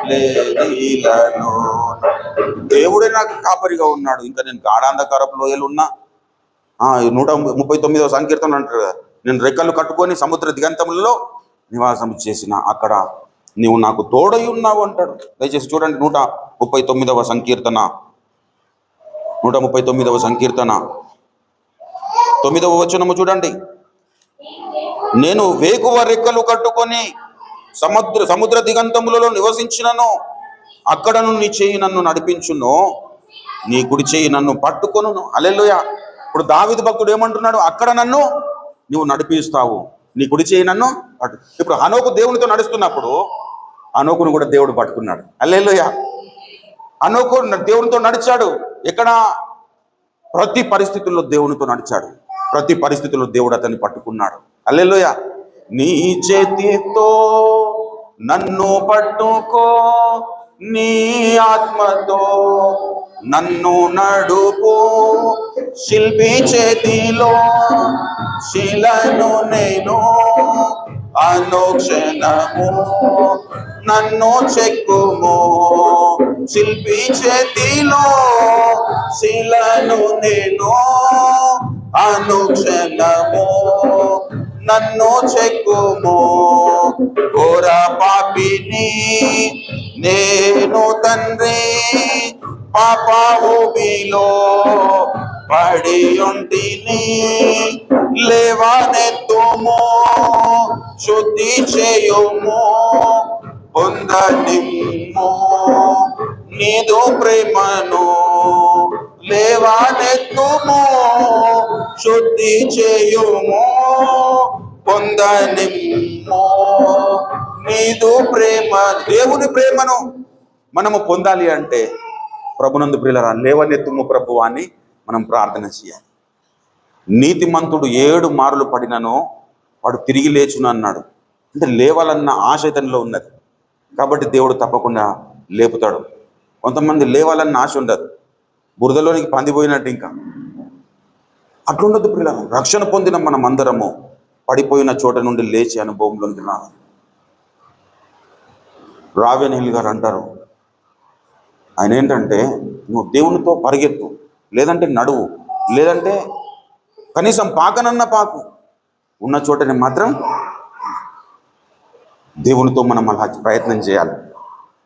Speaker 1: లేదిలలోన. దేవుడే నాకు కాపరిగా ఉన్నాడు. ఇంకా నేను గాఢాంధకారపు లోయలు ఉన్నా, 139వ సంకీర్తన అంటారు కదా, నేను రెక్కలు కట్టుకొని సముద్ర దిగంతములలో నివాసం చేసిన, అక్కడ నీవు నాకు తోడై ఉన్నావు అంటాడు. దయచేసి చూడండి 139వ సంకీర్తన, 139వ సంకీర్తన 9వ వచనము చూడండి. నేను వేకువ రెక్కలు కట్టుకొని సముద్ర దిగంతములలో నివసించినను, అక్కడను నీ చేయి నన్ను నడిపించును, నీ కుడి చేయి నన్ను పట్టుకొను. హల్లెలూయా. ఇప్పుడు దావీదు భక్తుడు ఏమంటున్నాడు? అక్కడ నన్ను నువ్వు నడిపిస్తావు, నీ కుడి చేయి నన్ను పట్టు. ఇప్పుడు హనోకు దేవునితో నడుస్తున్నప్పుడు హనోకును కూడా దేవుడు పట్టుకున్నాడు. హల్లెలూయా. హనోకు దేవునితో నడిచాడు. ఎక్కడ? ప్రతి పరిస్థితుల్లో దేవునితో నడిచాడు. ప్రతి పరిస్థితుల్లో దేవుడు అతన్ని పట్టుకున్నాడు. హల్లెలూయా. నీ చేతితో నన్ను పట్టుకో, నీ ఆత్మతో నన్ను నడుపు, శిల్పి చేతిలో శిలను నేను, అనుక్షణము నన్ను చెక్కుము, శిల్పి చేతిలో శిలను నేను, అనుక్షణము నన్ను చెక్కుము. ఘోర పాపిని నేను తండ్రి, పాపభూమిలో పడి ఉంటిని, లేవనెత్తుము శుద్ధి చేయుము, పొందనిమ్ము నీదు ప్రేమను, లేవనెత్తుము శుద్ధి చేయుము, పొందనిమ్ము నీదు ప్రేమ. దేవుని ప్రేమను మనము పొందాలి అంటే ప్రభునందు ప్రియులారా, లేవనెత్తుము ప్రభు అని మనం ప్రార్థన చేయాలి. నీతిమంతుడు 7 మారులు పడినను వాడు తిరిగి లేచును అన్నాడు. అంటే లేవాలన్న ఆశ ఇతనిలో ఉన్నది కాబట్టి దేవుడు తప్పకుండా లేపుతాడు. కొంతమంది లేవాలన్న ఆశ ఉండదు, బురదలోనికి పందిపోయినట్టు. ఇంకా అట్లుండదు ప్రియులారా. రక్షణ పొందిన మనం అందరము పడిపోయిన చోట నుండి లేచి అనుభవంలోకి రావాలి. రావేనేల్ గారు అంటారు, ఆయన ఏంటంటే, నువ్వు దేవునితో పరిగెత్తు, లేదంటే నడువు, లేదంటే కనీసం పాకనన్న పాకు, ఉన్న చోటని మాత్రం దేవునితో మనం అలా ప్రయత్నం చేయాలి.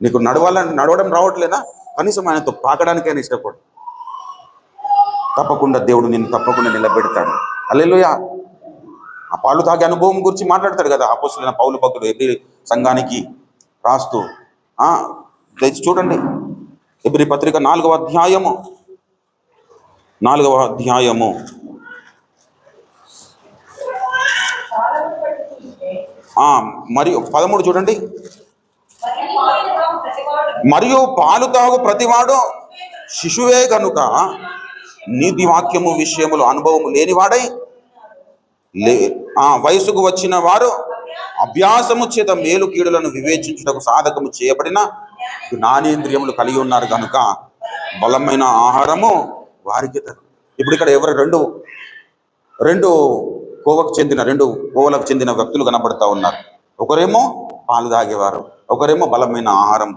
Speaker 1: నీకు నడవడం రావట్లేదా? కనీసం ఆయనతో పాకడానికైనా ఇష్టపడు. తప్పకుండా దేవుడు నిన్ను తప్పకుండా నిలబెడతాడు. హల్లెలూయా. ఆ పాలు తాగే అనుభవం గురించి మాట్లాడతాడు కదా అపోస్తలుడైన పౌలు భక్తుడు ఎబ్రీ సంఘానికి రాస్తూ. దయచేసి చూడండి, ఎబ్రీ పత్రిక 4వ అధ్యాయము మరియు 13 చూడండి. మరియు పాలు తాగు ప్రతివాడు శిశువే గనుక నీతి వాక్యము విషయములు అనుభవము లేనివాడై వయసుకు వచ్చిన వారు అభ్యాసము చేత మేలు కీడులను వివేచించుటకు సాధకము చేయబడిన జ్ఞానేంద్రియములు కలిగి ఉన్నారు కనుక బలమైన ఆహారము వారికి. ఇప్పుడు ఇక్కడ ఎవరు రెండు కోవలకు చెందిన వ్యక్తులు కనబడతా ఉన్నారు. ఒకరేమో పాలు తాగేవారు, ఒకరేమో బలమైన ఆహారం.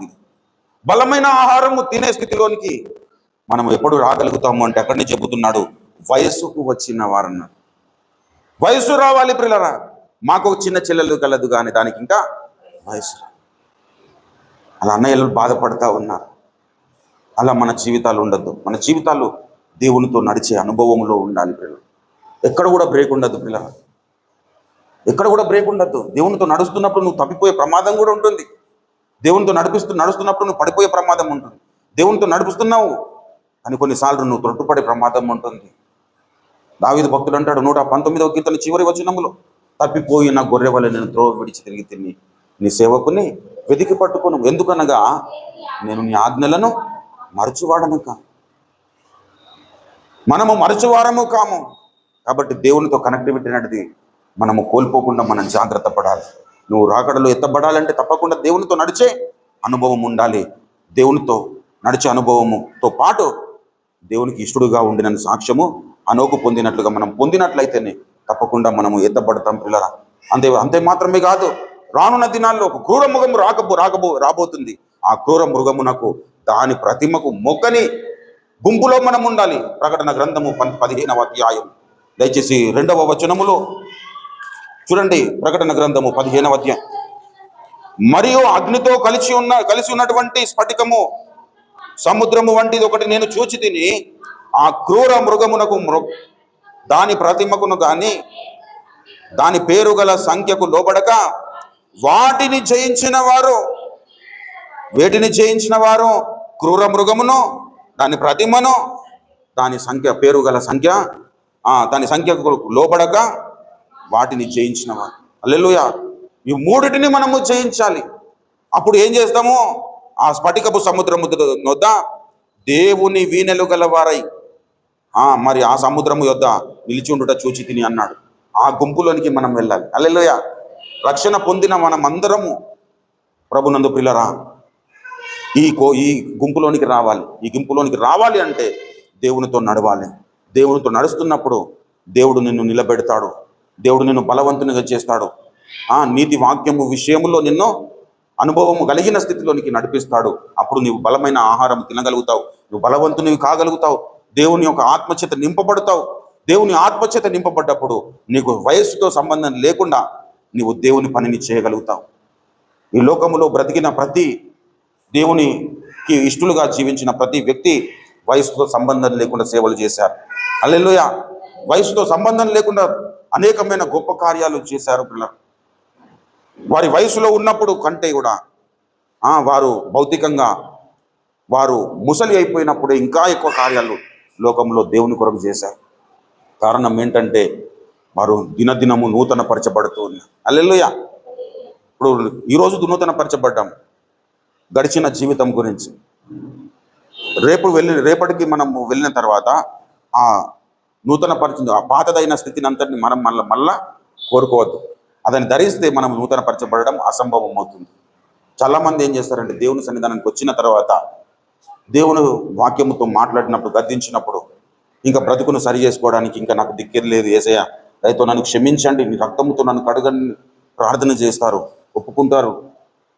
Speaker 1: బలమైన ఆహారము తినే స్థితిలోనికి మనం ఎప్పుడు రాగలుగుతాము అంటే అక్కడనే చెబుతున్నాడు, వయస్సుకు వచ్చిన వారన్నారు. వయస్సు రావాలి ప్రియులారా. మాకు ఒక చిన్న చెల్లెలు కలదు కానీ దానికి ఇంకా వయసు. అలా అన్నయ్యలు బాధపడతా ఉన్నారు. అలా మన జీవితాలు ఉండద్దు. మన జీవితాలు దేవునితో నడిచే అనుభవంలో ఉండాలి ప్రియులారా. ఎక్కడ కూడా బ్రేక్ ఉండద్దు ప్రియులారా. ఎక్కడ కూడా బ్రేక్ ఉండద్దు. దేవునితో నడుస్తున్నప్పుడు నువ్వు తప్పిపోయే ప్రమాదం కూడా ఉంటుంది. దేవునితో నడుస్తున్నప్పుడు నువ్వు పడిపోయే ప్రమాదం ఉంటుంది. దేవునితో నడుపుస్తున్నావు అని కొన్నిసార్లు నువ్వు తొట్టుపడే ప్రమాదం ఉంటుంది. దావీదు భక్తుడు అంటాడు 119వ కీర్తన చివరి వచనములో, తప్పిపోయిన గొర్రె వలె నేను త్రోవ విడిచి తిరిగి తిని నీ సేవకుని వెతికి పట్టుకోను, ఎందుకనగా నేను నీ ఆజ్ఞలను మరచువాడను కాను. మనము మరచువారము కాము. కాబట్టి దేవునితో కనెక్టివిటీ అనేది మనము కోల్పోకుండా మనం జాగ్రత్త పడాలి. నువ్వు రాకడలో ఎత్తబడాలంటే తప్పకుండా దేవునితో నడిచే అనుభవం ఉండాలి. దేవునితో నడిచే అనుభవముతో పాటు దేవునికి ఇష్టడుగా ఉండిన సాక్ష్యము అనోకు పొందినట్లుగా మనం పొందినట్లయితేనే తప్పకుండా మనము ఎత్తబడతాం పిల్లరా. అంతే మాత్రమే కాదు, రానున్న దినాల్లో ఒక క్రూర మృగము రాబోతుంది. ఆ క్రూర మృగమునకు దాని ప్రతిమకు మొక్కని గుంపులో మనం ఉండాలి. ప్రకటన గ్రంథము 15వ అధ్యాయం దయచేసి 2వ వచనములో చూడండి. ప్రకటన గ్రంథము 15వ అధ్యాయం. మరియు అగ్నితో కలిసి ఉన్నటువంటి స్ఫటికము సముద్రము వంటిది ఒకటి నేను చూచి తిని, ఆ క్రూర మృగమునకు దాని ప్రతిమకును గాని దాని పేరు గల సంఖ్యకు లోబడక వేటిని జయించిన వారు క్రూర మృగమును దాని ప్రతిమను దాని పేరు గల సంఖ్య దాని సంఖ్యకు లోబడక వాటిని జయించిన వారు. హల్లెలూయా. ఈ మూడిటిని మనము జయించాలి. అప్పుడు ఏం చేస్తాము? ఆ స్ఫటికపు సముద్రము వద్ద దేవుని వీణెలు గలవారై మరి ఆ సముద్రము యొద్ద నిలిచి ఉండుట చూచి తిని అన్నాడు. ఆ గుంపులోనికి మనం వెళ్ళాలి. హల్లెలూయా. రక్షణ పొందిన మనం అందరము ప్రభునందు ప్రియులారా ఈ గుంపులోనికి రావాలి. ఈ గుంపులోనికి రావాలి అంటే దేవునితో నడవాలి. దేవునితో నడుస్తున్నప్పుడు దేవుడు నిన్ను నిలబెడతాడు. దేవుడు నిన్ను బలవంతునిగా చేస్తాడు. నీతి వాక్యము విషయంలో నిన్ను అనుభవము కలిగిన స్థితిలోనికి నడిపిస్తాడు. అప్పుడు నీవు బలమైన ఆహారం తినగలుగుతావు. నువ్వు బలవంతునివి కాగలుగుతావు. దేవుని యొక్క ఆత్మచేత నింపబడతావు. దేవుని ఆత్మచేత నింపబడ్డప్పుడు నీకు వయస్సుతో సంబంధం లేకుండా నీవు దేవుని పనిని చేయగలుగుతావు. ఈ లోకములో బ్రతికిన ప్రతి దేవునికి ఇష్టలుగా జీవించిన ప్రతి వ్యక్తి వయసుతో సంబంధం లేకుండా సేవలు చేశారు. హల్లెలూయా. వయసుతో సంబంధం లేకుండా అనేకమైన గొప్ప కార్యాలు చేశారు పిల్లలు. వారి వయసులో ఉన్నప్పుడు కంటే కూడా వారు భౌతికంగా వారు ముసలి అయిపోయినప్పుడే ఇంకా ఎక్కువ కార్యాలు లోకంలో దేవుని కొరకు చేశారు. కారణం ఏంటంటే వారు దినదినము నూతన పరచబడుతూ ఉన్నారు. హల్లెలూయా. ఇప్పుడు ఈరోజు నూతన పరచబడ్డాం గడిచిన జీవితం గురించి. రేపటికి మనము వెళ్ళిన తర్వాత ఆ నూతన పరిచింది ఆ పాతదైన స్థితిని అంతటిని మనం మళ్ళా కోరుకోవద్దు. అదని ధరిస్తే మనం నూతన పరచబడడం అసంభవం అవుతుంది. చాలామంది ఏం చేస్తారంటే దేవుని సన్నిధానానికి వచ్చిన తర్వాత దేవుని వాక్యముతో మాట్లాడినప్పుడు గద్దించినప్పుడు ఇంకా బ్రతుకును సరి చేసుకోవడానికి ఇంకా నాకు దిక్కేది లేదు యేసయ్యా దయతో నన్ను క్షమించండి, నీ రక్తముతో నన్ను కడగని ప్రార్థన చేస్తారు, ఒప్పుకుంటారు.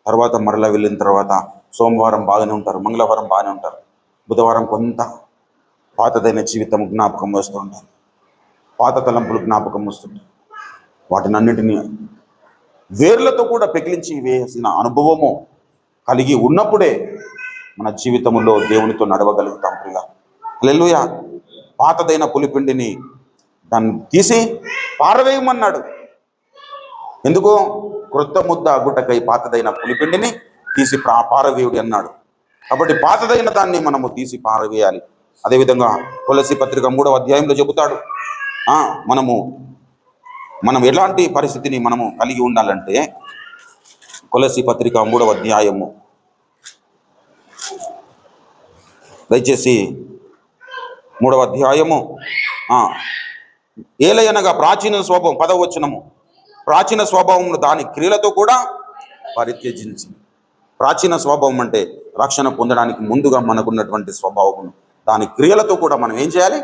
Speaker 1: తర్వాత మరలా వెళ్ళిన తర్వాత సోమవారం బాగానే ఉంటారు, మంగళవారం బాగానే ఉంటారు, బుధవారం కొంత పాతదైన జీవితం జ్ఞాపకం వస్తుంటారు, పాత తలంపులు జ్ఞాపకం వస్తుంటారు. వాటిని అన్నింటినీ వేర్లతో కూడా పెకిలించి వేసిన అనుభవము కలిగి ఉన్నప్పుడే మన జీవితంలో దేవునితో నడవగలుగుతాం ప్రియ. హల్లెలూయా. పాతదైన పులిపిండిని దాన్ని తీసి పారవేయమన్నాడు. ఎందుకు? క్రొత్త ముద్ద అగుటకై పాతదైన పులిపిండిని తీసి పారవేయుడి అన్నాడు. కాబట్టి పాతదైన దాన్ని మనము తీసి పారవేయాలి. అదేవిధంగా కొలస్సీ పత్రిక 3వ అధ్యాయంలో చెబుతాడు, మనం ఎలాంటి పరిస్థితిని మనము కలిగి ఉండాలంటే, కొలస్సీ పత్రిక 3వ అధ్యాయము దయచేసి 3వ అధ్యాయము ఏలయనగా ప్రాచీన స్వభావం 10వ వచనము, ప్రాచీన స్వభావం దాని క్రియలతో కూడా పరిత్యజించి. ప్రాచీన స్వభావం అంటే రక్షణ పొందడానికి ముందుగా మనకున్నటువంటి స్వభావము, దాని క్రియలతో కూడా మనం ఏం చేయాలి?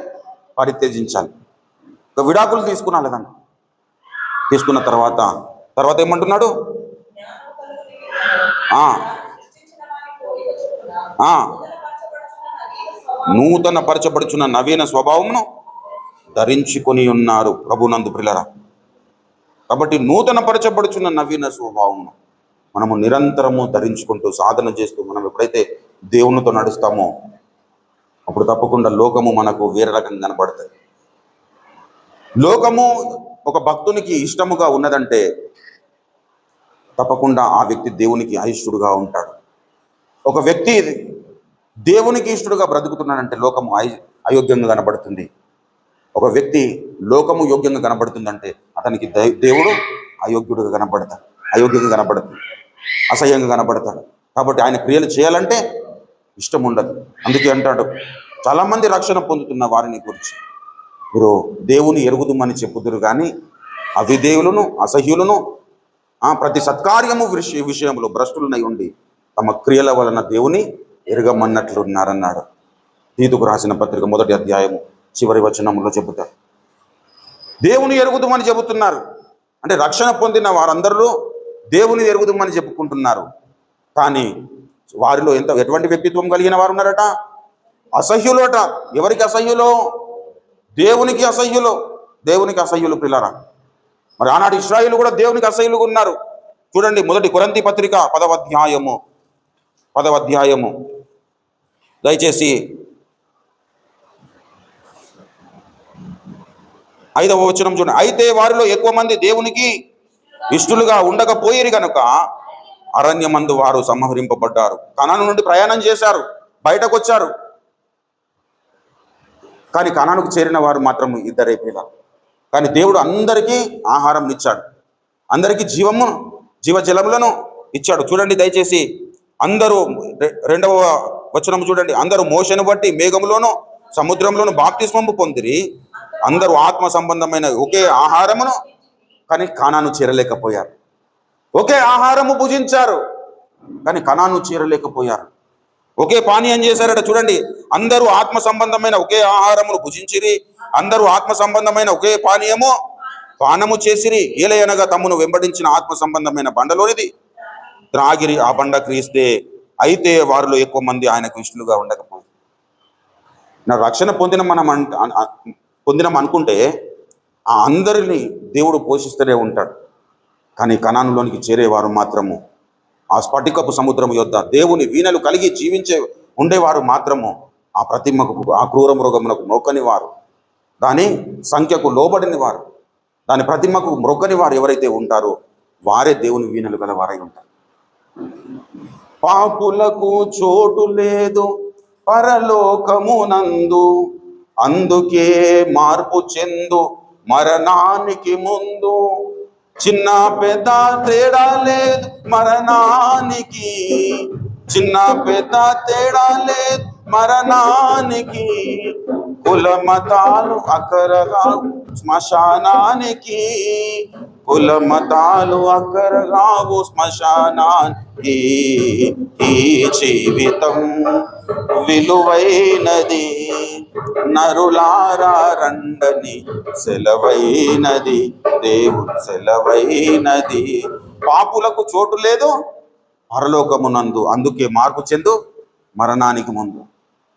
Speaker 1: పరిత్యజించాలి. ఒక విడాకులు తీసుకున్నాను దాన్ని, తీసుకున్న తర్వాత ఏమంటున్నాడు? నూతన పరచబడుచున్న నవీన స్వభావమును ధరించుకొని ఉన్నారు ప్రభునందు ప్రియులారా. కాబట్టి నూతన పరచబడుచున్న నవీన స్వభావమును మనము నిరంతరము ధరించుకుంటూ సాధన చేస్తూ మనం ఎప్పుడైతే దేవునితో నడుస్తామో అప్పుడు తప్పకుండా లోకము మనకు వేరే రకంగా కనబడుతుంది. లోకము ఒక భక్తునికి ఇష్టముగా ఉన్నదంటే తప్పకుండా ఆ వ్యక్తి దేవునికి అయిష్టుడుగా ఉంటాడు. ఒక వ్యక్తి దేవునికి ఇష్టడుగా బ్రతుకుతున్నాడంటే లోకము అయోగ్యంగా కనబడుతుంది. ఒక వ్యక్తి లోకము యోగ్యంగా కనబడుతుందంటే అతనికి దేవుడు అయోగ్యంగా కనబడుతుంది, అసహ్యంగా కనబడతాడు. కాబట్టి ఆయన క్రియలు చేయాలంటే ఇష్టం ఉండదు. అందుకే అంటాడు, చాలామంది రక్షణ పొందుతున్న వారిని గురించి, మీరు దేవుని ఎరుగుదుమని చెప్పుదురు కానీ అవిధేయులను అసహ్యులను ప్రతి సత్కార్యము విషయంలో భ్రష్టులనై ఉండి తమ క్రియల వలన దేవుని ఎరగమన్నట్లున్నారన్నాడు. తీతుకు రాసిన పత్రిక 1వ అధ్యాయము చివరి వచనంలో చెబుతారు. దేవుని ఎరుగుదుమని చెబుతున్నారు అంటే రక్షణ పొందిన వారందరూ దేవుని ఎరుగుదుమని చెప్పుకుంటున్నారు. కానీ వారిలో ఎటువంటి వ్యక్తిత్వం కలిగిన వారు ఉన్నారట? అసహ్యులట. ఎవరికి అసహ్యులో? దేవునికి అసహ్యులు ప్రియులారా. మరి ఆనాడు ఇశ్రాయేలు కూడా దేవునికి అసహ్యులుగా ఉన్నారు. చూడండి, 1 కొరింథీ పత్రిక 10వ అధ్యాయము దయచేసి 5వ వచనం చూడండి. అయితే వారిలో ఎక్కువ మంది దేవునికి ఇష్టలుగా ఉండకపోయిరి గనుక అరణ్యమందు వారు సంహరింపబడ్డారు. కనాను నుండి ప్రయాణం చేశారు, బయటకు వచ్చారు. కానీ కనానుకు చేరిన వారు మాత్రం 2 పిల్లలు. కానీ దేవుడు అందరికీ ఆహారం ఇచ్చాడు, అందరికీ జీవజలములను ఇచ్చాడు. చూడండి దయచేసి, అందరూ 2వ వచనం చూడండి. అందరూ మోషను బట్టి మేఘములోను సముద్రంలోను బాప్తిస్మము పొందిరి. అందరూ ఆత్మ సంబంధమైన ఒకే ఆహారమును కానీ కనాను చేరలేకపోయారు. ఒకే ఆహారము భుజించారు కానీ కనాను చేరలేకపోయారు. ఒకే పానీయం చేశారట. చూడండి, అందరూ ఆత్మ సంబంధమైన ఒకే ఆహారమును భుజించిరి, అందరూ ఆత్మ సంబంధమైన ఒకే పానము చేసిరి. ఏలయనగా తమ్మును వెంబడించిన ఆత్మ సంబంధమైన బండలోనిది త్రాగిరి. ఆ బండ క్రీస్తే. అయితే వారిలో ఎక్కువ మంది ఆయనకు ఇష్టలుగా ఉండకపోయింది. నా రక్షణ పొందినం అనుకుంటే ఆ అందరినీ దేవుడు పోషిస్తూనే ఉంటాడు. కానీ కనానులోనికి చేరేవారు మాత్రము, ఆ స్ఫటికపు సముద్రం యొద్ద దేవుని వీణలు కలిగి ఉండేవారు మాత్రము ఆ ప్రతిమకు, ఆ క్రూర మృగమునకు మొక్కని వారు, దాని సంఖ్యకు లోబడిన వారు, దాని ప్రతిమకు మొక్కని వారు ఎవరైతే ఉంటారో వారే దేవుని వీణలు గల వారై ఉంటారు. పాపులకు చోటు లేదు పరలోకమునందు, అందుకే మార్పు చెందు మరణానికి ముందు. చిన్న పెద్ద తేడా లేదు మరణానికి, చిన్న పెద్ద తేడా లేదు మరణానికి. కుల మతాలు అక్కరగావు శ్మశానానికి, కుల మతాలు అక్కరగావు శ్మశానానికి. ఈ జీవితం విలువైనది, నరులారా రండని సెలవైనది, దేవుడు సెలవైనది. పాపులకు చోటు లేదు పరలోకమునందు, అందుకే మార్పు చెందు మరణానికి ముందు.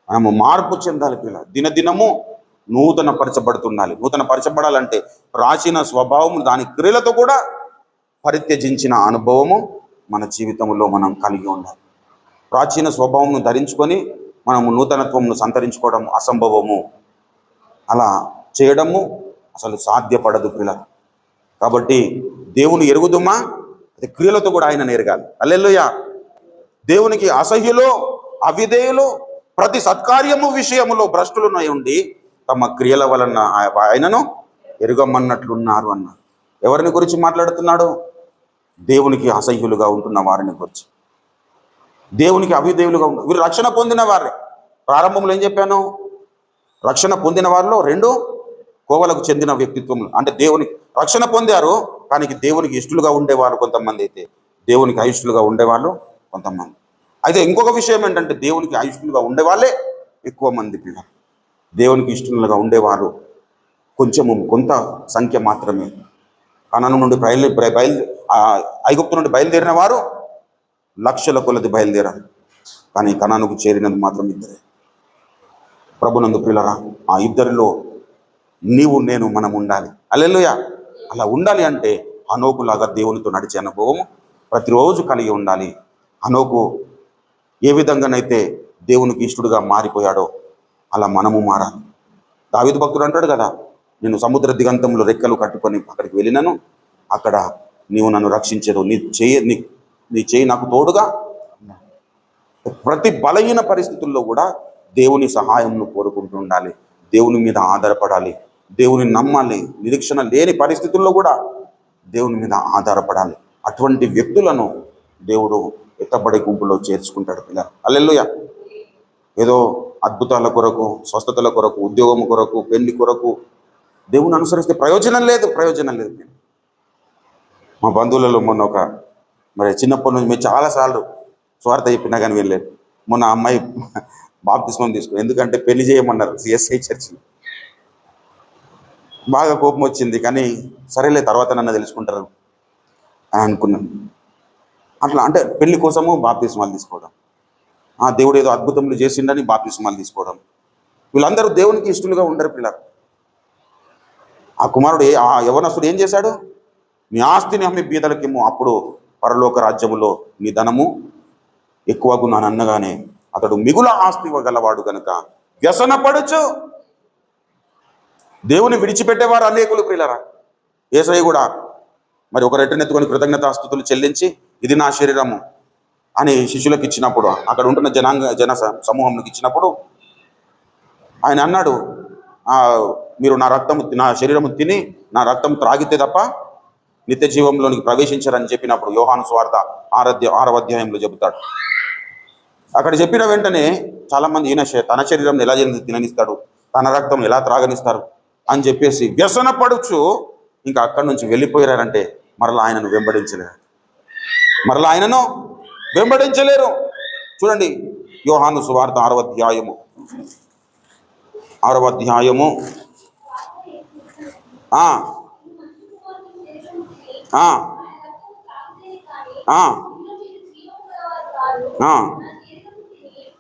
Speaker 1: మనము మార్పు చెందాలి పిల్ల. దినదినము నూతన పరచబడుతుండాలి. నూతన పరచబడాలంటే ప్రాచీన స్వభావము దాని క్రియలతో కూడా పరిత్యజించిన అనుభవము మన జీవితంలో మనం కలిగి ఉండాలి. ప్రాచీన స్వభావంను ధరించుకొని మనము నూతనత్వమును సంతరించుకోవడం అసంభవము. అలా చేయడము అసలు సాధ్యపడదు పిల్లలు. కాబట్టి దేవుని ఎరుగుదుమా, అది క్రియలతో కూడా ఆయన ఎరగాలి. హల్లెలూయా. దేవునికి అసహ్యులు, అవిధేయులు, ప్రతి సత్కార్యము విషయములో భ్రష్టులునై ఉండి తమ క్రియల వలన ఆయనను ఎరుగమన్నట్లున్నారు అన్నారు. ఎవరిని గురించి మాట్లాడుతున్నాడు? దేవునికి అసహ్యులుగా ఉంటున్న వారిని గురించి. దేవునికి అవిధేయులుగా ఉంటున్నారు వీరు. రక్షణ పొందిన వారే. ప్రారంభంలో ఏం చెప్పాను? రక్షణ పొందిన వారిలో 2 కోవలకు చెందిన వ్యక్తిత్వములు. అంటే దేవునికి రక్షణ పొందారు, కానీ దేవునికి ఇష్టలుగా ఉండేవారు కొంతమంది, అయితే దేవునికి అయిష్టులుగా ఉండేవాళ్ళు కొంతమంది. అయితే ఇంకొక విషయం ఏంటంటే, దేవునికి అయిష్టులుగా ఉండేవాళ్ళే ఎక్కువ మంది పిల్లలు. దేవునికి ఇష్టలుగా ఉండేవారు కొంత సంఖ్య మాత్రమే. కనాను నుండి ఐగుప్తు నుండి బయలుదేరిన వారు లక్షల కొలది బయలుదేరారు, కానీ కనానుకు చేరినది మాత్రం 2. ప్రభునందు ప్రియులరా, ఆ 2లో నీవు నేను మనం ఉండాలి. హల్లెలూయా. అలా ఉండాలి అంటే హనోకులాగా దేవునితో నడిచే అనుభవం ప్రతిరోజు కలిగి ఉండాలి. హనోకు ఏ విధంగానైతే దేవునికి ఇష్టడుగా మారిపోయాడో అలా మనము మారాలి. దావీదు భక్తుడు అంటాడు కదా, నేను సముద్ర దిగంతంలో రెక్కలు కట్టుకొని అక్కడికి వెళ్ళినాను, అక్కడ నీవు నన్ను రక్షించేదు, నీ చేయి నాకు తోడుగా. ప్రతి బలహీన పరిస్థితుల్లో కూడా దేవుని సహాయంను కోరుకుంటూ ఉండాలి. దేవుని మీద ఆధారపడాలి, దేవుని నమ్మాలి. నిరీక్షణ లేని పరిస్థితుల్లో కూడా దేవుని మీద ఆధారపడాలి. అటువంటి వ్యక్తులను దేవుడు ఎత్తబడే గుంపులో చేర్చుకుంటాడు పిల్లలు. హల్లెలూయా. ఏదో అద్భుతాల కొరకు, స్వస్థతల కొరకు, ఉద్యోగం కొరకు, పెళ్లి కొరకు దేవుని అనుసరిస్తే ప్రయోజనం లేదు. మా బంధువులలో మొన్న చిన్నప్పటి నుంచి మేము చాలాసార్లు స్వార్థ చెప్పినా కానీ వెళ్ళలేదు. మొన్న అమ్మాయి బాప్తిస్మం తీసుకుని, ఎందుకంటే పెళ్లి చేయమన్నారు సిఎస్ఐ చర్చిలో. బాగా కోపం వచ్చింది, కానీ సరేలే తర్వాత నన్ను తెలుసుకుంటారు అని అనుకున్నాను. అట్లా అంటే పెళ్లి కోసము బాప్తిస్మాలు తీసుకోవడం, దేవుడు ఏదో అద్భుతములు చేసిండని బాప్తిస్మాలు తీసుకోవడం. వీళ్ళందరూ దేవునికి ఇష్టలుగా ఉండరు పిల్లలు. ఆ కుమారుడు ఆ యవనస్తుడు ఏం చేశాడు? నీ ఆస్తిని అమ్మి బీదలకేమో, అప్పుడు పరలోక రాజ్యములో నీ ధనము ఎక్కువగు నానన్నగానే అతడు మిగుల ఆస్తి ఇవ్వగలవాడు కనుక వ్యసనపడుచు. దేవుని విడిచిపెట్టేవారు అనేకులు ప్రియులరా. యేసయ్య కూడా మరి ఒక రెట్టనెత్తుకొని కృతజ్ఞతాస్తుతులు చెల్లించి ఇది నా శరీరము అని శిష్యులకు ఇచ్చినప్పుడు, అక్కడ ఉంటున్న జన సమూహంకి ఇచ్చినప్పుడు ఆయన అన్నాడు, మీరు నా శరీరము తిని నా రక్తం త్రాగితే తప్ప నిత్య జీవంలోనికి ప్రవేశించారని చెప్పినప్పుడు యోహాను సువార్త 6వ అధ్యాయంలో చెబుతాడు. అక్కడ చెప్పిన వెంటనే చాలామంది ఈయన తన శరీరం ఎలా తిననిస్తాడు, తన రక్తం ఎలా త్రాగనిస్తారు అని చెప్పేసి వ్యసన పడుచు ఇంకా అక్కడి నుంచి వెళ్ళిపోయారంటే మరలా ఆయనను వెంబడించలేరు. చూడండి, యోహాను సువార్త 6వ అధ్యాయము 6వ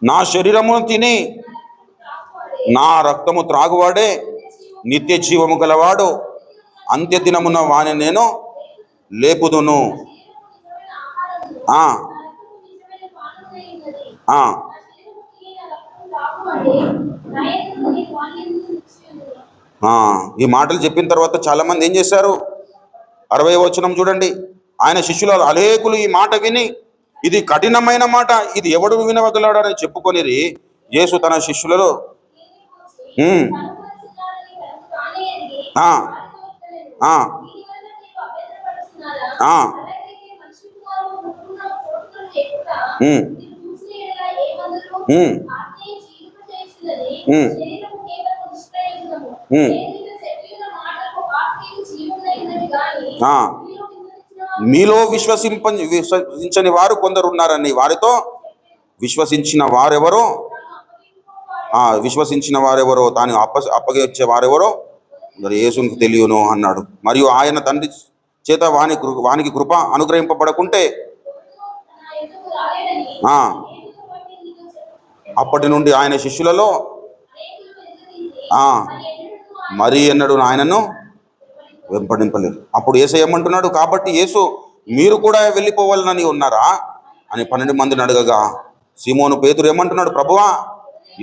Speaker 1: నా శరీరమును తిని నా రక్తము త్రాగువాడే నిత్య జీవము గలవాడు, అంత్య దినమున వాని నేను లేపుదును. ఈ మాటలు చెప్పిన తర్వాత చాలా మంది ఏం చేశారు? 60వ వచనం చూడండి. ఆయన శిష్యులు అనేకులు ఈ మాట విని, ఇది కఠినమైన మాట, ఇది ఎవడు వినవగలడని చెప్పుకొనిరి. యేసు తన శిష్యులలో మీలో విశ్వసించని వారు కొందరు ఉన్నారని వారితో విశ్వసించిన వారెవరో తాను అప్పగించే వారెవరో మరి యేసునికి తెలియను అన్నాడు. మరియు ఆయన తండ్రి చేత వానికి కృప అనుగ్రహింపబడకుంటే అప్పటి నుండి ఆయన శిష్యులలో మరి ఎన్నడూ ఆయనను వెంబడింపలేరు. అప్పుడు యేసయ్య ఏమంటున్నాడు? కాబట్టి యేసు మీరు కూడా వెళ్ళిపోవాలని ఉన్నారా అని 12 మందిని అడగగా సీమోను పేతురు ఏమంటున్నాడు? ప్రభువా,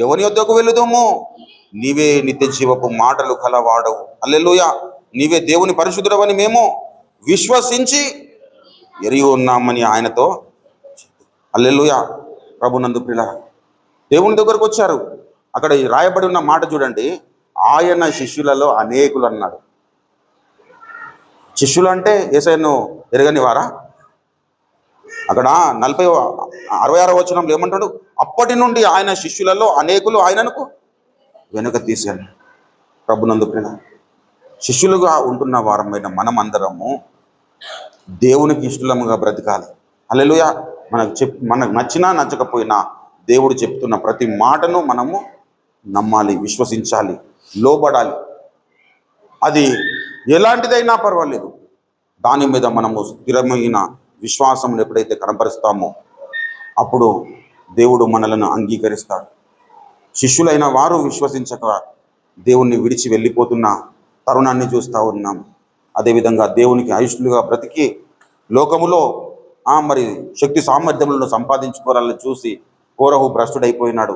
Speaker 1: ఎవని యొద్దకు వెళ్ళుదాము? నీవే నిత్య జీవపు మాటలు కలవాడవు. హల్లెలూయా. నీవే దేవుని పరిశుద్ధుడవని మేము విశ్వసించి ఎరిగి ఉన్నామని ఆయనతో. హల్లెలూయా. ప్రభునందు ప్రియులారా, దేవుని దగ్గరకు వచ్చారు. అక్కడ రాయబడి ఉన్న మాట చూడండి, ఆయన శిష్యులలో అనేకులు అన్నాడు. శిష్యులు అంటే యేసయ్యను ఎరగని వారా? అక్కడ 66వ వచనంలో ఏమంటాడు? అప్పటి నుండి ఆయన శిష్యులలో అనేకులు ఆయనకు వెనుక తీశాను. ప్రభునందు ప్రియులారా, శిష్యులుగా ఉంటున్న వారమైన మనమందరము దేవునికి ఇష్టముగా బ్రతకాలి. హల్లెలూయా. మనకు నచ్చినా నచ్చకపోయినా దేవుడు చెప్తున్న ప్రతి మాటను మనము నమ్మాలి, విశ్వసించాలి, లోబడాలి. అది ఎలాంటిదైనా పర్వాలేదు, దాని మీద మనము స్థిరమైన విశ్వాసం ఎప్పుడైతే కనపరుస్తామో అప్పుడు దేవుడు మనలను అంగీకరిస్తాడు. శిష్యులైన వారు విశ్వసించక దేవుణ్ణి విడిచి వెళ్ళిపోతున్న తరుణాన్ని చూస్తూ ఉన్నాం. అదేవిధంగా దేవునికి అయిష్టులుగా బ్రతికి లోకములో మరి శక్తి సామర్థ్యములను సంపాదించుకోవాలని చూసి కోరహు భ్రష్టుడైపోయినాడు.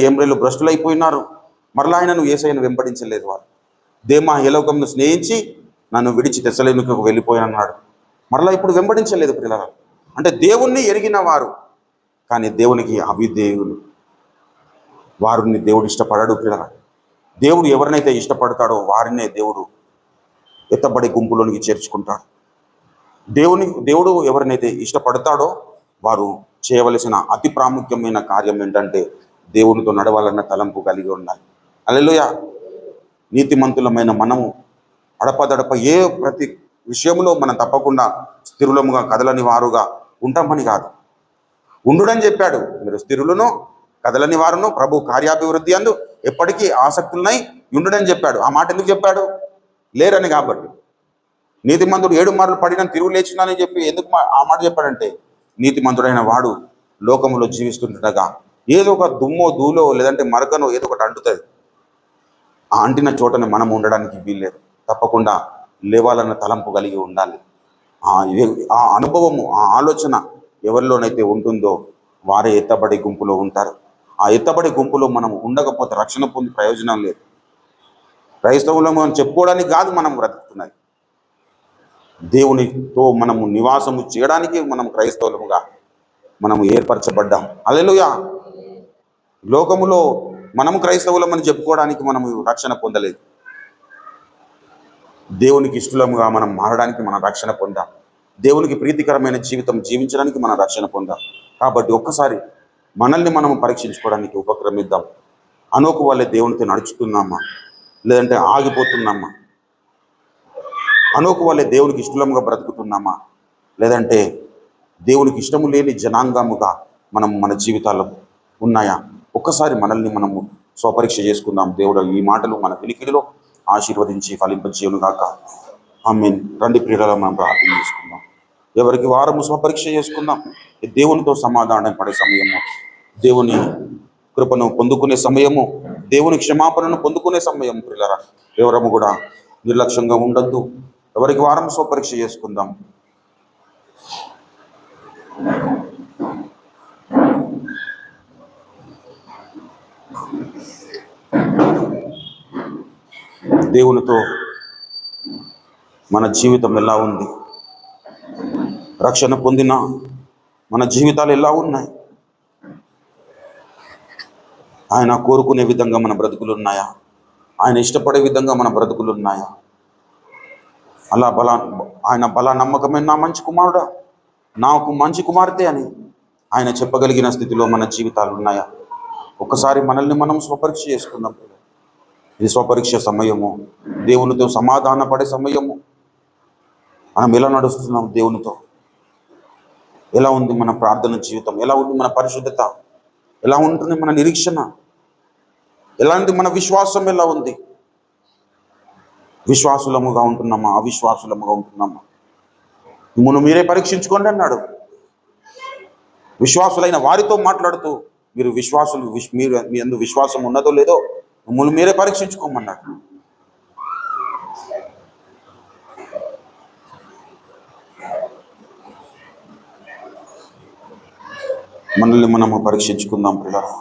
Speaker 1: ఎమ్రేలు భ్రష్టులైపోయినారు. మరలా ఆయనను యేసయ్యను వెంబడించలేదు వారు. దేమా ఏ లోకమును స్నేహించి నన్ను విడిచి తెస్సలోనికకు వెళ్ళిపోయానన్నాడు. మరలా ఇప్పుడు వెంబడించలేదు ప్రియులారా. అంటే దేవుణ్ణి ఎరిగిన వారు కానీ దేవునికి అవిధేయులు. వారిని దేవుడు ఇష్టపడడు ప్రియులారా. దేవుడు ఎవరినైతే ఇష్టపడతాడో వారినే దేవుడు ఎత్తబడి గుంపులోనికి చేర్చుకుంటాడు. దేవుడు ఎవరినైతే ఇష్టపడతాడో వారు చేయవలసిన అతి ప్రాముఖ్యమైన కార్యం ఏంటంటే దేవునితో నడవాలన్న తలంపు కలిగి ఉండాలి. హల్లెలూయా. నీతిమంతులమైన మనము అడపదడప ప్రతి విషయంలో మనం తప్పకుండా స్థిరులముగా కదలని వారుగా ఉంటామని కాదు, ఉండుడని చెప్పాడు. మీరు స్థిరులను కదలని వారును ప్రభు కార్యాభివృద్ధి అందు ఎప్పటికీ ఆసక్తులనై ఉండుడని చెప్పాడు. ఆ మాట ఎందుకు చెప్పాడు? లేరని కాబట్టి. నీతిమంతుడు 7 మార్లు పడిన తిరుగు లేచినని చెప్పి ఎందుకు ఆ మాట చెప్పాడంటే, నీతిమంతుడైన వాడు లోకములో జీవిస్తుండగా ఏదో ఒక దుమ్మో ధూలో లేదంటే మరకనో ఏదో ఒకటి అంటుతుంది. ఆ అంటిన చోటని మనం ఉండడానికి వీల్లేదు. తప్పకుండా లేవాలన్న తలంపు కలిగి ఉండాలి. ఆ అనుభవము, ఆ ఆలోచన ఎవరిలోనైతే ఉంటుందో వారే ఎత్తబడి గుంపులో ఉంటారు. ఆ ఎత్తబడి గుంపులో మనం ఉండకపోతే రక్షణ పొంది ప్రయోజనం లేదు. క్రైస్తవులము అని చెప్పుకోవడానికి కాదు మనం బ్రతుకుతున్నది, దేవునితో మనము నివాసము చేయడానికి మనం క్రైస్తవులముగా మనము ఏర్పరచబడ్డాం. హల్లెలూయా. లోకములో మనము క్రైస్తవులమని చెప్పుకోవడానికి మనము రక్షణ పొందలేదు. దేవునికి ఇష్టముగా మనం మారడానికి మనం రక్షణ పొందాం. దేవునికి ప్రీతికరమైన జీవితం జీవించడానికి మనం రక్షణ పొందాం. కాబట్టి ఒక్కసారి మనల్ని మనము పరీక్షించుకోవడానికి ఉపక్రమిద్దాం. అనోకు వల్లే దేవునితో నడుచుతున్నామా లేదంటే ఆగిపోతున్నామా? అనోకు వల్లే దేవునికి ఇష్టముగా బ్రతుకుతున్నామా లేదంటే దేవునికి ఇష్టము లేని జనాంగముగా మన జీవితాల్లో ఉన్నాయా? ఒక్కసారి మనల్ని మనము స్వపరీక్ష చేసుకుందాం. దేవుడు ఈ మాటలు మన వినికిడిలో ఆశీర్వదించి ఫలింపజేయును గాక. ఆమేన్. రండి ప్రియులారా, మనం ప్రార్థన చేసుకుందాం. ఎవరికి వారము స్వపరీక్ష చేసుకుందాం. దేవునితో సమాధానం పడే సమయము, దేవుని కృపను పొందుకునే సమయము, దేవుని క్షమాపణను పొందుకునే సమయం. ప్రియులారా, ఎవరము కూడా నిర్లక్ష్యంగా ఉండద్దు. ఎవరికి వారం స్వపరీక్ష చేసుకుందాం. దేవునితో మన జీవితం ఎలా ఉంది? రక్షణ పొందిన మన జీవితాలు ఎలా ఉన్నాయి? ఆయన కోరుకునే విధంగా మన బ్రతుకులు ఉన్నాయా? ఆయన ఇష్టపడే విధంగా మన బ్రతుకులు ఉన్నాయా? ఆయన నమ్మకమైన నా మంచి కుమారుడా, నాకు మంచి కుమార్తె అని ఆయన చెప్పగలిగిన స్థితిలో మన జీవితాలు ఉన్నాయా? ఒకసారి మనల్ని మనం స్వపరీక్ష చేసుకుందాం. ఇది స్వపరీక్ష సమయము, దేవునితో సమాధాన పడే సమయము. మనం ఎలా నడుస్తున్నాం? దేవునితో ఎలా ఉంది మన ప్రార్థన జీవితం? ఎలా ఉంది మన పరిశుద్ధత? ఎలా ఉంటుంది మన నిరీక్షణ? ఎలా ఉంది మన విశ్వాసం? ఎలా ఉంది? విశ్వాసులముగా ఉంటున్నామా? అవిశ్వాసులముగా ఉంటున్నామా? మిమ్మల్ని మీరే పరీక్షించుకోండి అన్నాడు. విశ్వాసులైన వారితో మాట్లాడుతూ మీరు మీ యందు విశ్వాసం ఉన్నదో లేదో మిమ్మల్ని మీరే పరీక్షించుకోమన్నాడు. మనల్ని మనము పరీక్షించుకుందాం పిల్లరా.